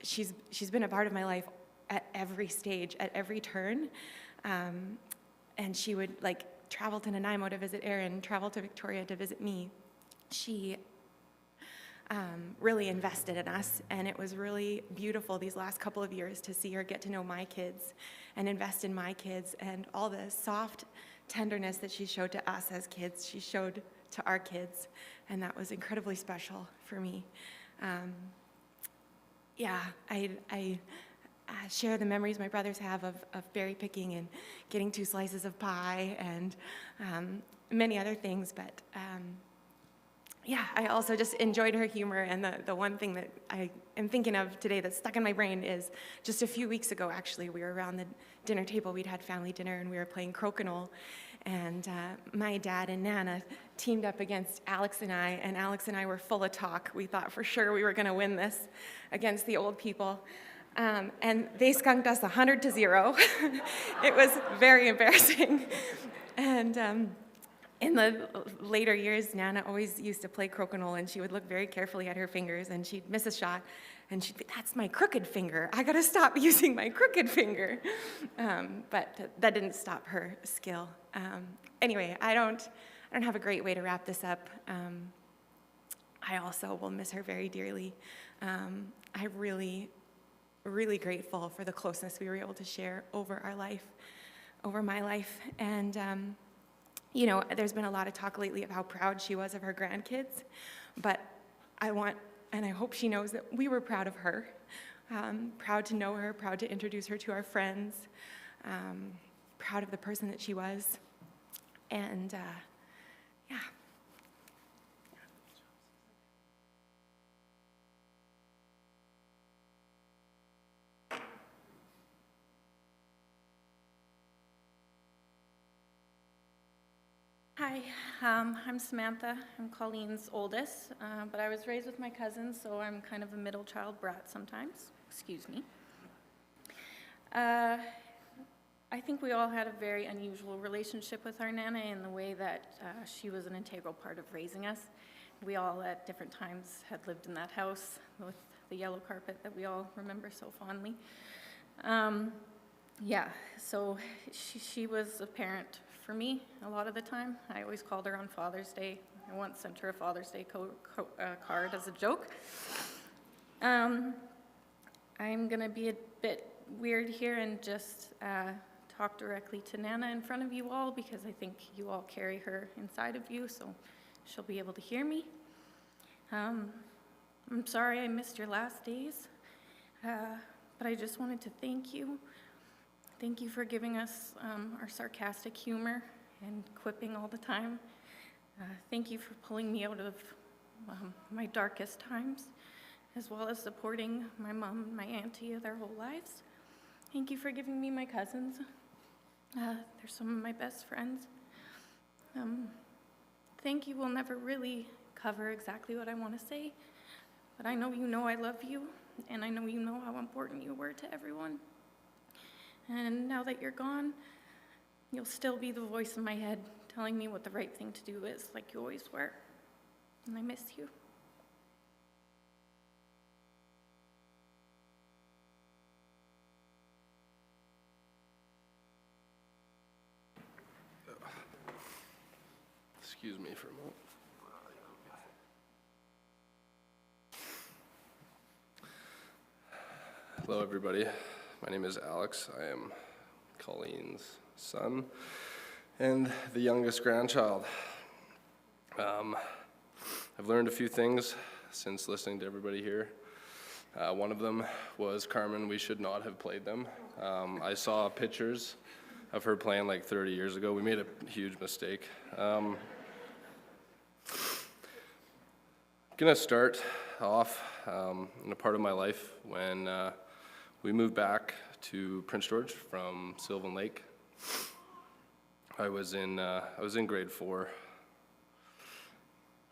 She's been a part of my life at every stage, at every turn, and she would travel to Nanaimo to visit Aaron, travel to Victoria to visit me. She really invested in us, and it was really beautiful these last couple of years to see her get to know my kids and invest in my kids, and all the soft tenderness that she showed to us as kids, she showed to our kids, and that was incredibly special for me. I share the memories my brothers have of berry picking and getting 2 slices of pie and many other things, but I also just enjoyed her humor, and the one thing that I am thinking of today that's stuck in my brain is just a few weeks ago, actually, we were around the dinner table, we'd had family dinner, and we were playing crokinole, and my dad and Nana teamed up against Alex and I were full of talk. We thought for sure we were going to win this against the old people, and they skunked us 100-0. It was very embarrassing, and in the later years, Nana always used to play crokinole, and she would look very carefully at her fingers, and she'd miss a shot, and she'd think, that's my crooked finger. I gotta stop using my crooked finger. But that didn't stop her skill. Anyway, I don't have a great way to wrap this up. I also will miss her very dearly. I'm really, really grateful for the closeness we were able to share over my life, and there's been a lot of talk lately of how proud she was of her grandkids, but I hope she knows that we were proud of her, proud to know her, proud to introduce her to our friends, proud of the person that she was, and Hi, I'm Samantha. I'm Colleen's oldest, but I was raised with my cousins, so I'm kind of a middle child brat sometimes. Excuse me. I think we all had a very unusual relationship with our Nana in the way that she was an integral part of raising us. We all at different times had lived in that house with the yellow carpet that we all remember so fondly. Yeah, so she was a parent for me a lot of the time. I always called her on Father's Day. I once sent her a Father's Day card as a joke. I'm gonna be a bit weird here and just talk directly to Nana in front of you all because I think you all carry her inside of you, so she'll be able to hear me. I'm sorry I missed your last days, but I just wanted to thank you. Thank you for giving us our sarcastic humor and quipping all the time. Thank you for pulling me out of my darkest times, as well as supporting my mom and my auntie their whole lives. Thank you for giving me my cousins. They're some of my best friends. Thank you will never really cover exactly what I want to say, but I know you know I love you, and I know you know how important you were to everyone. And now that you're gone, you'll still be the voice in my head telling me what the right thing to do is, like you always were. And I miss you. Excuse me for a moment. Hello, everybody. My name is Alex. I am Colleen's son and the youngest grandchild. I've learned a few things since listening to everybody here. One of them was Carmen, we should not have played them. I saw pictures of her playing like 30 years ago. We made a huge mistake. I'm gonna start off in a part of my life when we moved back to Prince George from Sylvan Lake. I was in grade 4.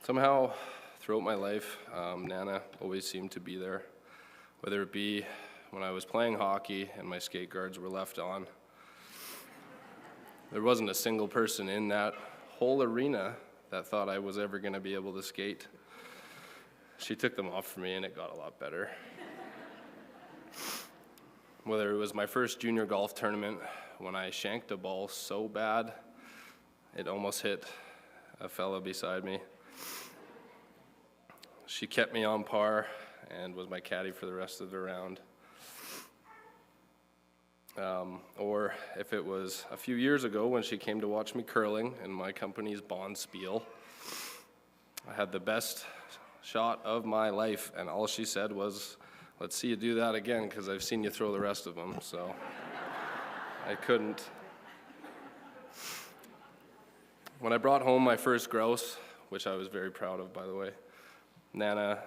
Somehow, throughout my life, Nana always seemed to be there, whether it be when I was playing hockey and my skate guards were left on. There wasn't a single person in that whole arena that thought I was ever going to be able to skate. She took them off for me, and it got a lot better. Whether it was my first junior golf tournament when I shanked a ball so bad it almost hit a fella beside me. She kept me on par and was my caddy for the rest of the round. Or if it was a few years ago when she came to watch me curling in my company's bond spiel, I had the best shot of my life, and all she said was, "Let's see you do that again, because I've seen you throw the rest of them," so I couldn't. When I brought home my first grouse, which I was very proud of, by the way, Nana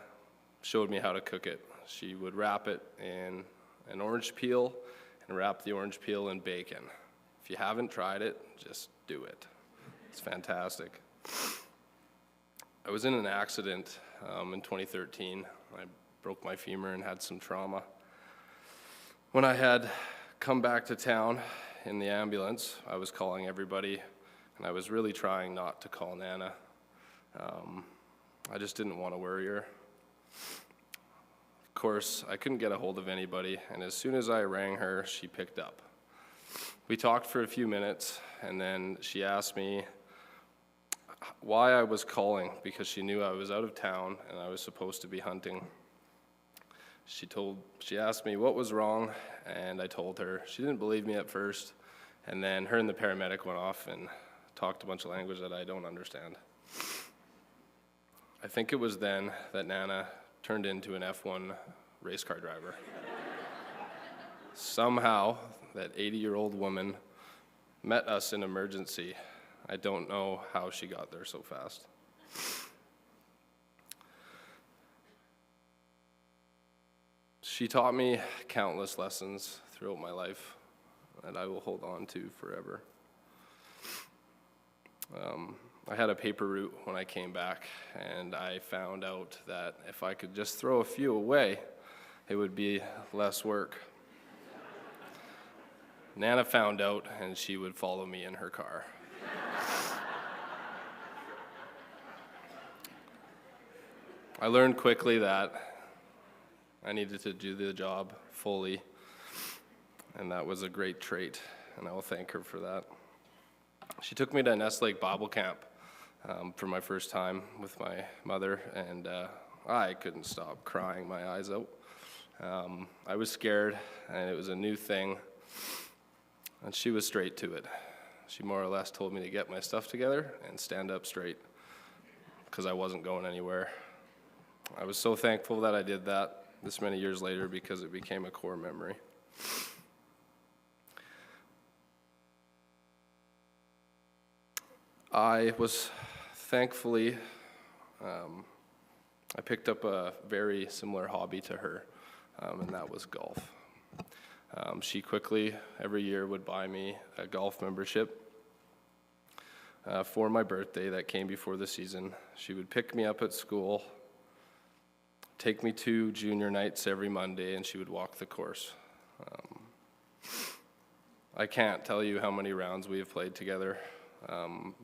showed me how to cook it. She would wrap it in an orange peel and wrap the orange peel in bacon. If you haven't tried it, just do it. It's fantastic. I was in an accident in 2013. I broke my femur and had some trauma. When I had come back to town in the ambulance, I was calling everybody, and I was really trying not to call Nana. I just didn't want to worry her. Of course, I couldn't get a hold of anybody, and as soon as I rang her, she picked up. We talked for a few minutes, and then she asked me why I was calling, because she knew I was out of town and I was supposed to be hunting. She asked me what was wrong, and I told her. She didn't believe me at first, and then her and the paramedic went off and talked a bunch of language that I don't understand. I think it was then that Nana turned into an F1 race car driver. Somehow, that 80-year-old woman met us in emergency. I don't know how she got there so fast. She taught me countless lessons throughout my life that I will hold on to forever. I had a paper route when I came back, and I found out that if I could just throw a few away, it would be less work. Nana found out, and she would follow me in her car. I learned quickly that I needed to do the job fully, and that was a great trait, and I will thank her for that. She took me to Nest Lake Bible Camp for my first time with my mother, and I couldn't stop crying my eyes out. I was scared, and it was a new thing, and she was straight to it. She more or less told me to get my stuff together and stand up straight, because I wasn't going anywhere. I was so thankful that I did that this many years later, because it became a core memory. I was thankfully, I picked up a very similar hobby to her, and that was golf. She quickly, every year, would buy me a golf membership for my birthday that came before the season. She would pick me up at school, take me to junior nights every Monday, and she would walk the course. I can't tell you how many rounds we have played together.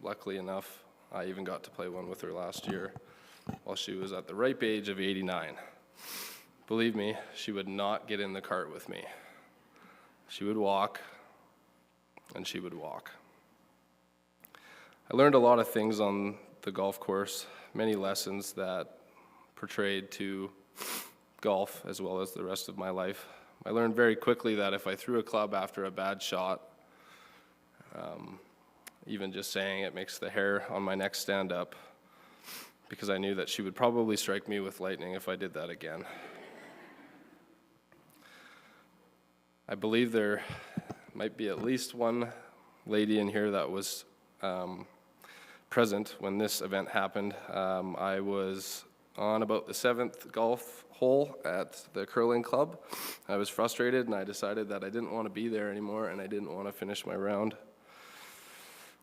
Luckily enough, I even got to play one with her last year while she was at the ripe age of 89. Believe me, she would not get in the cart with me. She would walk, and she would walk. I learned a lot of things on the golf course, many lessons that portrayed to golf as well as the rest of my life. I learned very quickly that if I threw a club after a bad shot, even just saying it makes the hair on my neck stand up, because I knew that she would probably strike me with lightning if I did that again. I believe there might be at least one lady in here that was present when this event happened. I was on about the 7th golf hole at the curling club. I was frustrated, and I decided that I didn't want to be there anymore, and I didn't want to finish my round.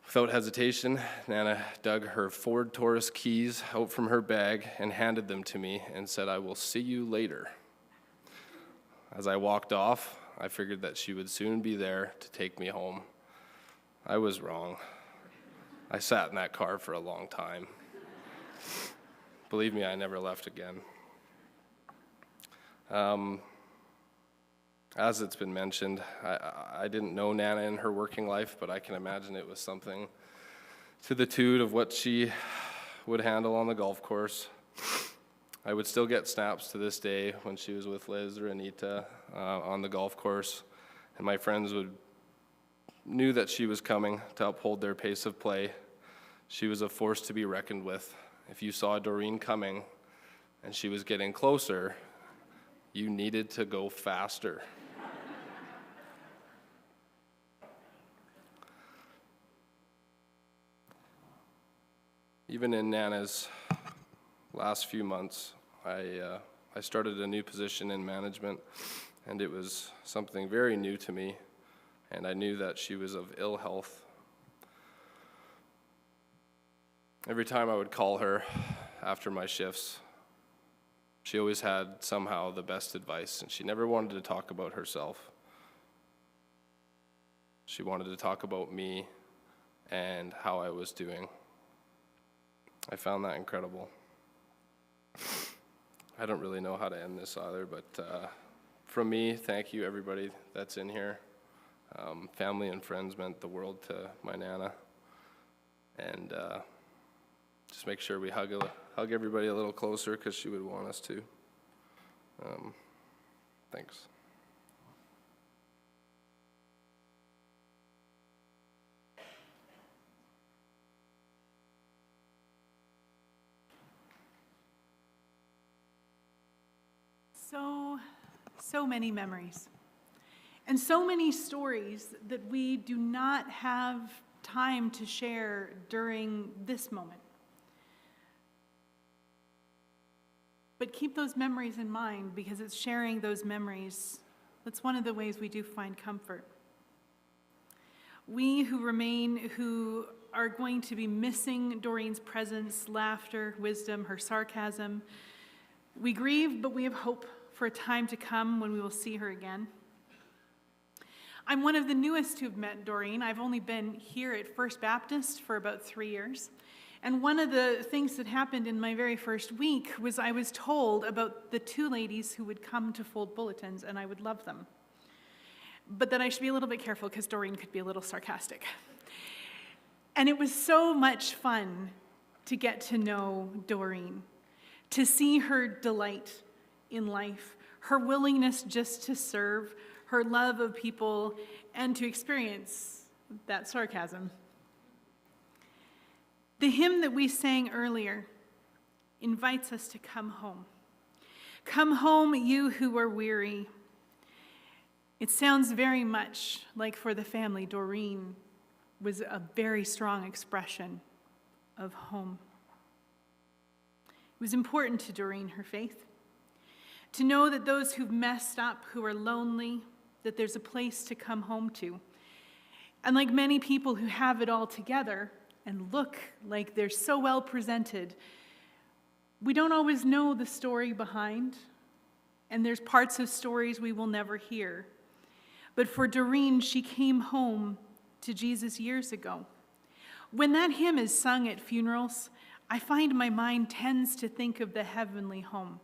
Without hesitation, Nana dug her Ford Taurus keys out from her bag and handed them to me and said, "I will see you later." As I walked off, I figured that she would soon be there to take me home. I was wrong. I sat in that car for a long time. Believe me, I never left again. As it's been mentioned, I didn't know Nana in her working life, but I can imagine it was something to the tune of what she would handle on the golf course. I would still get snaps to this day when she was with Liz or Anita on the golf course, and my friends knew that she was coming to uphold their pace of play. She was a force to be reckoned with. If you saw Doreen coming and she was getting closer, you needed to go faster. Even in Nana's last few months, I started a new position in management, and it was something very new to me, and I knew that she was of ill health. Every time I would call her after my shifts, she always had somehow the best advice, and she never wanted to talk about herself. She wanted to talk about me and how I was doing. I found that incredible. I don't really know how to end this either, but from me, thank you everybody that's in here. Family and friends meant the world to my Nana. And just make sure we hug everybody a little closer, because she would want us to. Thanks. So many memories, and so many stories that we do not have time to share during this moment. But keep those memories in mind, because it's sharing those memories that's one of the ways we do find comfort. We who remain, who are going to be missing Doreen's presence, laughter, wisdom, her sarcasm. We grieve, but we have hope for a time to come when we will see her again. I'm one of the newest who've met Doreen. I've only been here at First Baptist for about 3 years. And one of the things that happened in my very first week was I was told about the 2 ladies who would come to fold bulletins, and I would love them. But that I should be a little bit careful because Doreen could be a little sarcastic. And it was so much fun to get to know Doreen, to see her delight in life, her willingness just to serve, her love of people, and to experience that sarcasm. The hymn that we sang earlier invites us to come home. Come home, you who are weary. It sounds very much like for the family, Doreen was a very strong expression of home. It was important to Doreen, her faith, to know that those who've messed up, who are lonely, that there's a place to come home to. And like many people who have it all together and look like they're so well presented, we don't always know the story behind, and there's parts of stories we will never hear. But for Doreen, she came home to Jesus years ago. When that hymn is sung at funerals, I find my mind tends to think of the heavenly home,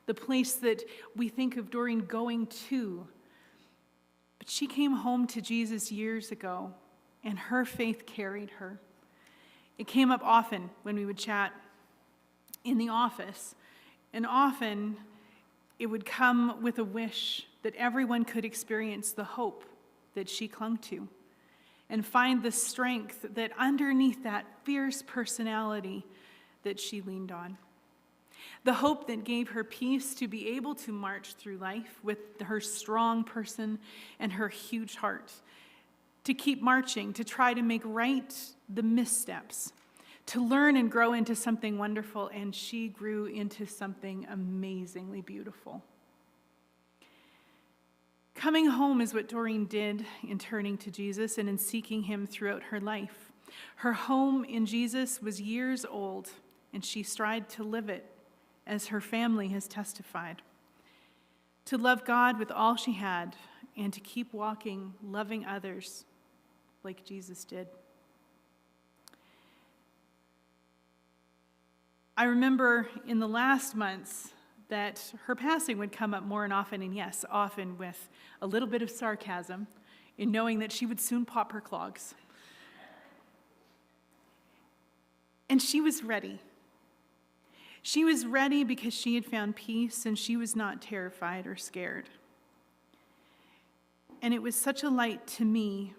the place that we think of Doreen going to. But she came home to Jesus years ago, and her faith carried her. It came up often when we would chat in the office, and often it would come with a wish that everyone could experience the hope that she clung to and find the strength that underneath that fierce personality that she leaned on. The hope that gave her peace to be able to march through life with her strong person and her huge heart, to keep marching, to try to make right the missteps, to learn and grow into something wonderful, and she grew into something amazingly beautiful. Coming home is what Doreen did in turning to Jesus and in seeking him throughout her life. Her home in Jesus was years old, and she strived to live it, as her family has testified. To love God with all she had, and to keep walking, loving others like Jesus did. I remember in the last months that her passing would come up more and often, and yes, often with a little bit of sarcasm, in knowing that she would soon pop her clogs. And she was ready. She was ready because she had found peace, and she was not terrified or scared. And it was such a light to me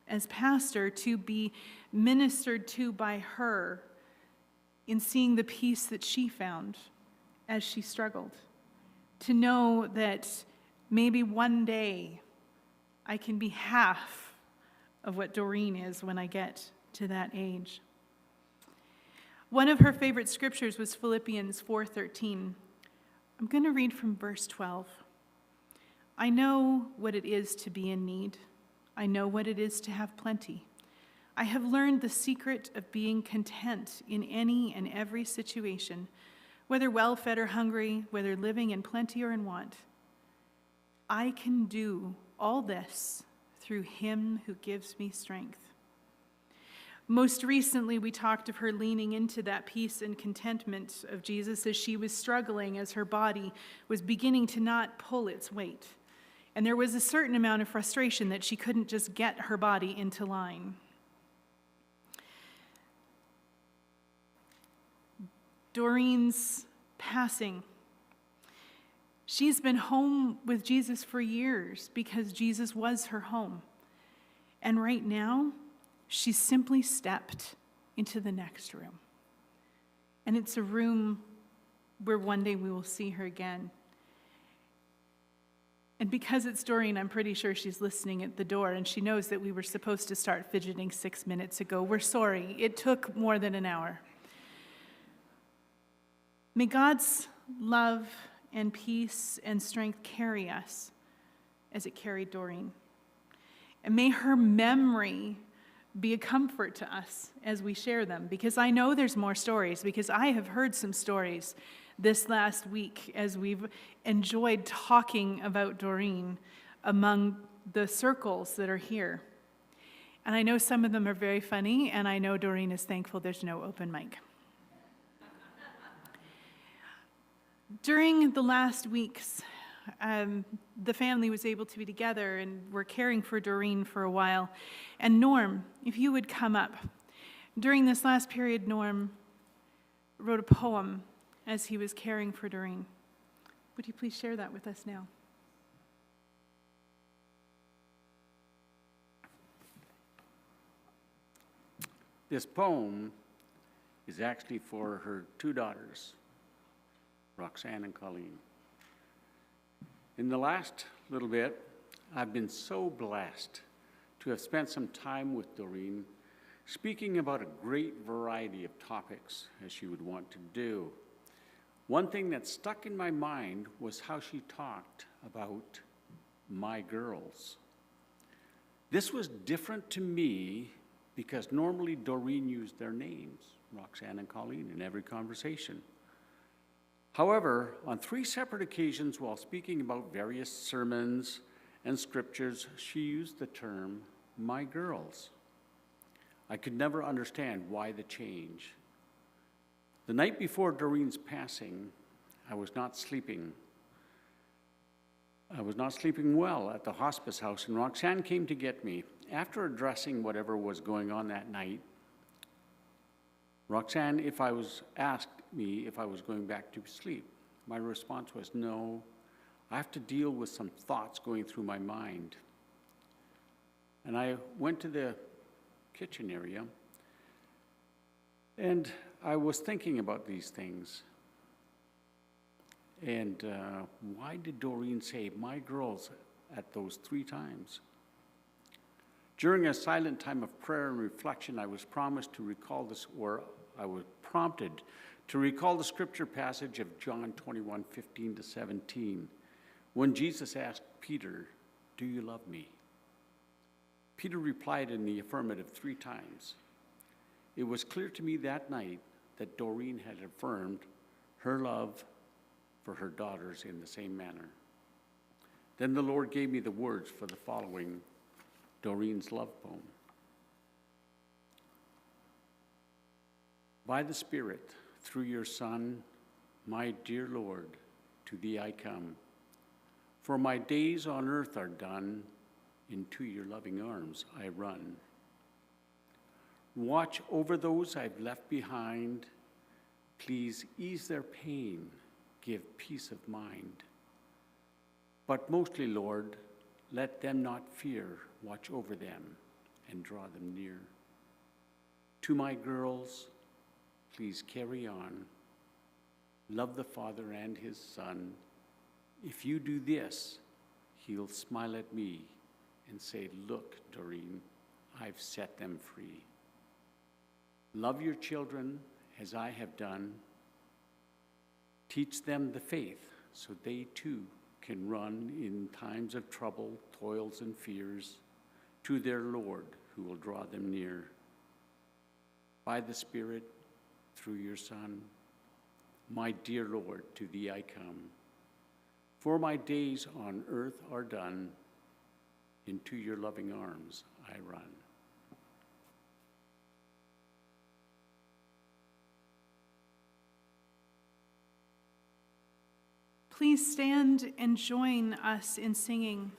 as pastor to be ministered to by her in seeing the peace that she found as she struggled. To know that maybe one day I can be half of what Doreen is when I get to that age. One of her favorite scriptures was Philippians 4:13. I'm going to read from verse 12. I know what it is to be in need. I know what it is to have plenty. I have learned the secret of being content in any and every situation, whether well-fed or hungry, whether living in plenty or in want. I can do all this through him who gives me strength. Most recently, we talked of her leaning into that peace and contentment of Jesus as she was struggling, as her body was beginning to not pull its weight. And there was a certain amount of frustration that she couldn't just get her body into line. Doreen's passing. She's been home with Jesus for years because Jesus was her home. And right now, she's simply stepped into the next room. And it's a room where one day we will see her again. And because it's Doreen, I'm pretty sure she's listening at the door, and she knows that we were supposed to start fidgeting 6 minutes ago. We're sorry. It took more than an hour. May God's love and peace and strength carry us as it carried Doreen. And may her memory be a comfort to us as we share them, because I know there's more stories, because I have heard some stories this last week as we've enjoyed talking about Doreen among the circles that are here. And I know some of them are very funny, and I know Doreen is thankful there's no open mic. During the last weeks, the family was able to be together, and we're caring for Doreen for a while. And Norm, if you would come up. During this last period, Norm wrote a poem as he was caring for Doreen. Would you please share that with us now? This poem is actually for her two daughters, Roxanne and Colleen. In the last little bit, I've been so blessed to have spent some time with Doreen, speaking about a great variety of topics as she would want to do. One thing that stuck in my mind was how she talked about my girls. This was different to me because normally Doreen used their names, Roxanne and Colleen, in every conversation. However, on 3 separate occasions while speaking about various sermons and scriptures, she used the term, my girls. I could never understand why the change. The night before Doreen's passing, I was not sleeping well at the hospice house, and Roxanne came to get me. After addressing whatever was going on that night, Roxanne asked me if I was going back to sleep. My response was, no, I have to deal with some thoughts going through my mind. And I went to the kitchen area, and I was thinking about these things. And why did Doreen say, my girls, at those 3 times? During a silent time of prayer and reflection, I was prompted to recall the scripture passage of John 21:15-17, when Jesus asked Peter, do you love me? Peter replied in the affirmative 3 times. It was clear to me that night that Doreen had affirmed her love for her daughters in the same manner. Then the Lord gave me the words for the following Doreen's love poem. By the Spirit, through your Son, my dear Lord, to thee I come. For my days on earth are done, into your loving arms I run. Watch over those I've left behind. Please ease their pain, give peace of mind. But mostly, Lord, let them not fear. Watch over them and draw them near. To my girls, please carry on. Love the Father and his Son. If you do this, he'll smile at me and say, look, Doreen, I've set them free. Love your children as I have done. Teach them the faith so they too can run in times of trouble, toils, and fears to their Lord who will draw them near. By the Spirit, through your Son, my dear Lord, to thee I come. For my days on earth are done, into your loving arms I run. Please stand and join us in singing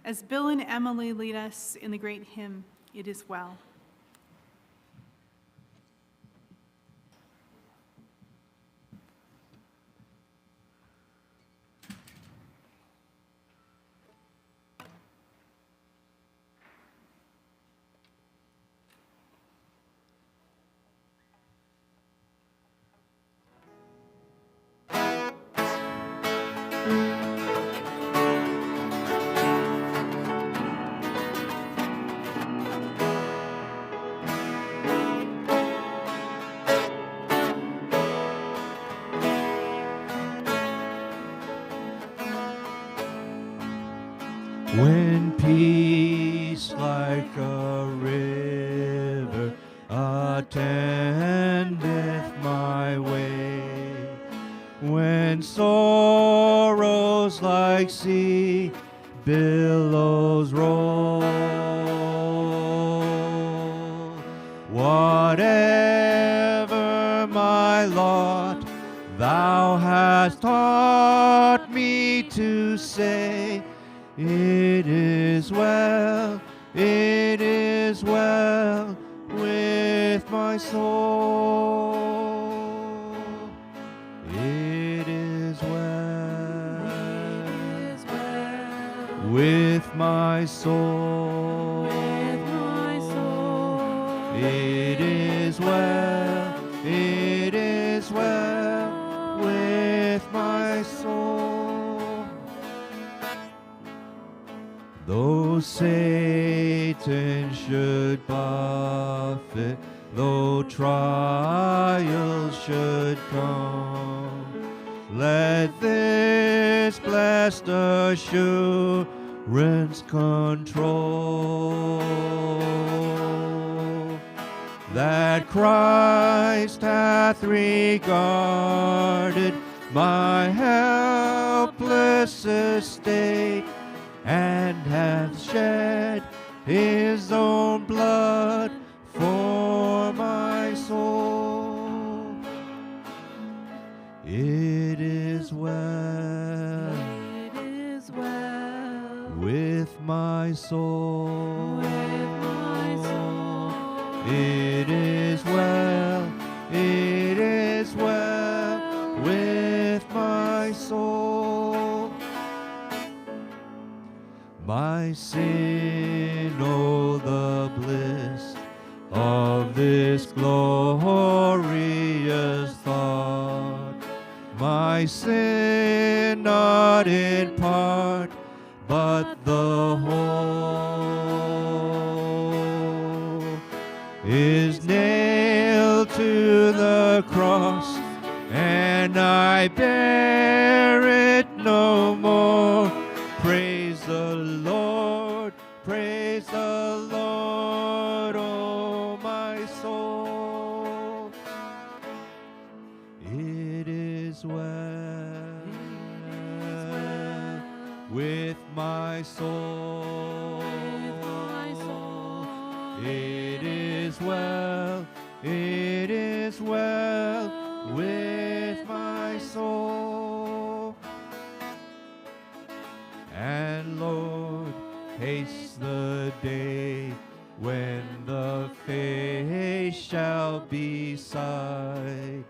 as Bill and Emily lead us in the great hymn, It Is Well. When peace like a river attendeth my way. When sorrows like sea billows roll, whatever my lot, thou hast taught me to say, it is well with my soul. It is well with my soul. It is well with my soul. Though Satan should buffet, though trials should come, let this blessed assurance control, that Christ hath regarded my helpless estate, and hath shed his own blood for my soul. It is well with my soul. It is well with my soul. My sin, oh, the bliss of this glorious thought. My sin, not in part, but the whole, is nailed to the cross, and I bear it no more. Praise the Lord, oh my soul. It is well with my soul. It is well with my soul. And Lord, haste the day when the face shall be sight,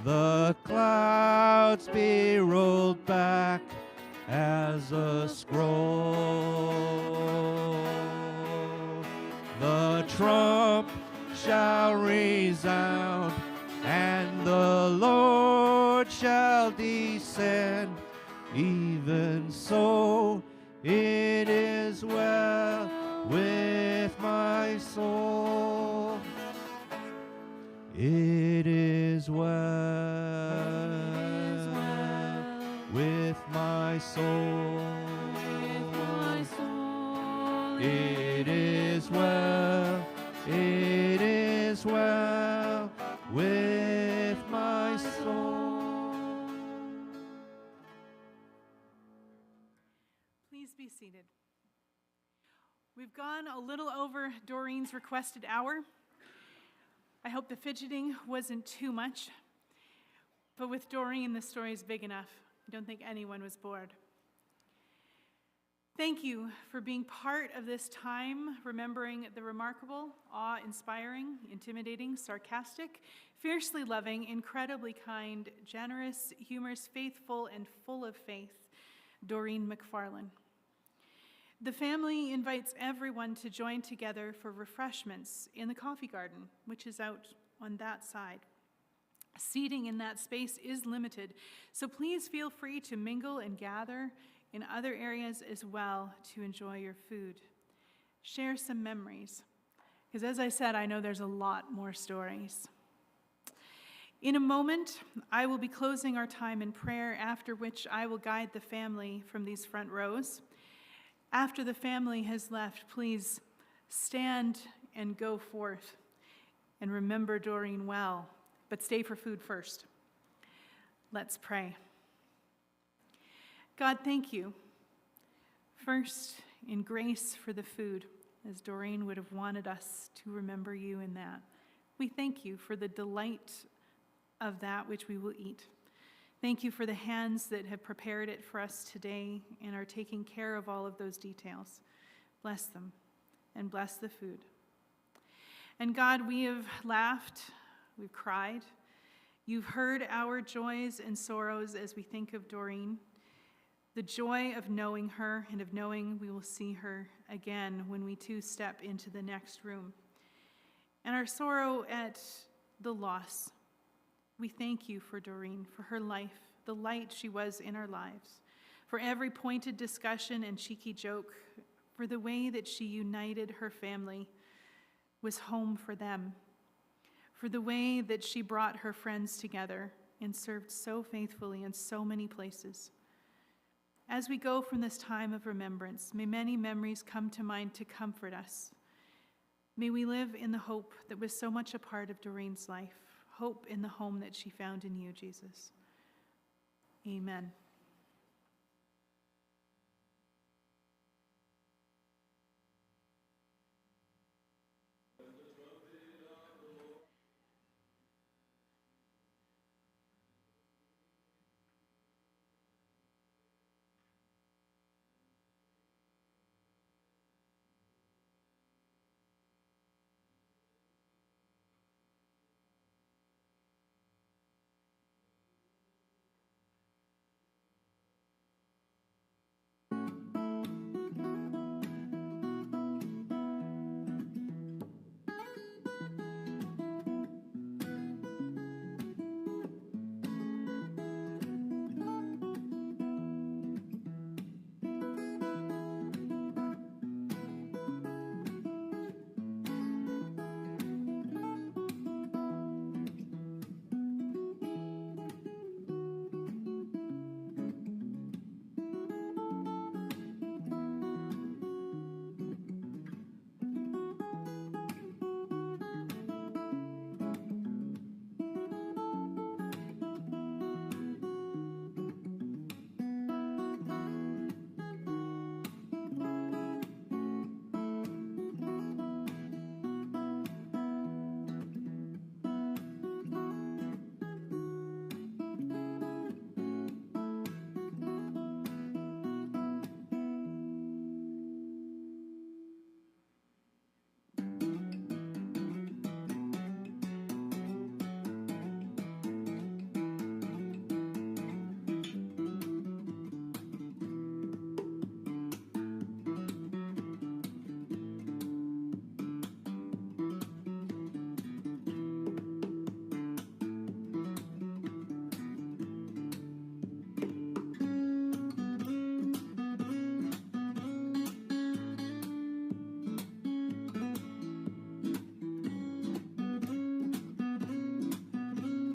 the clouds be rolled back as a scroll, the trump shall resound, and the Lord shall descend. Even so, it is well with my soul. It is well with my soul. It is well with my soul. Please be seated. We've gone a little over Doreen's requested hour. I hope the fidgeting wasn't too much, but with Doreen, the story is big enough. I don't think anyone was bored. Thank you for being part of this time, remembering the remarkable, awe-inspiring, intimidating, sarcastic, fiercely loving, incredibly kind, generous, humorous, faithful, and full of faith, Doreen McFarlane. The family invites everyone to join together for refreshments in the coffee garden, which is out on that side. Seating in that space is limited, so please feel free to mingle and gather in other areas as well to enjoy your food. Share some memories, because as I said, I know there's a lot more stories. In a moment, I will be closing our time in prayer, after which I will guide the family from these front rows. After the family has left, please stand and go forth. And and remember Doreen well, but stay for food first. Let's pray. God, thank you. First, in grace for the food, as Doreen would have wanted us to remember you in that. We thank you for the delight of that which we will eat. Thank you for the hands that have prepared it for us today and are taking care of all of those details. Bless them and bless the food. And God, we have laughed, we've cried. You've heard our joys and sorrows as we think of Doreen, the joy of knowing her and of knowing we will see her again when we too step into the next room. And our sorrow at the loss. We thank you for Doreen, for her life, the light she was in our lives, for every pointed discussion and cheeky joke, for the way that she united her family, was home for them, for the way that she brought her friends together and served so faithfully in so many places. As we go from this time of remembrance, may many memories come to mind to comfort us. May we live in the hope that was so much a part of Doreen's life, hope in the home that she found in you, Jesus. Amen.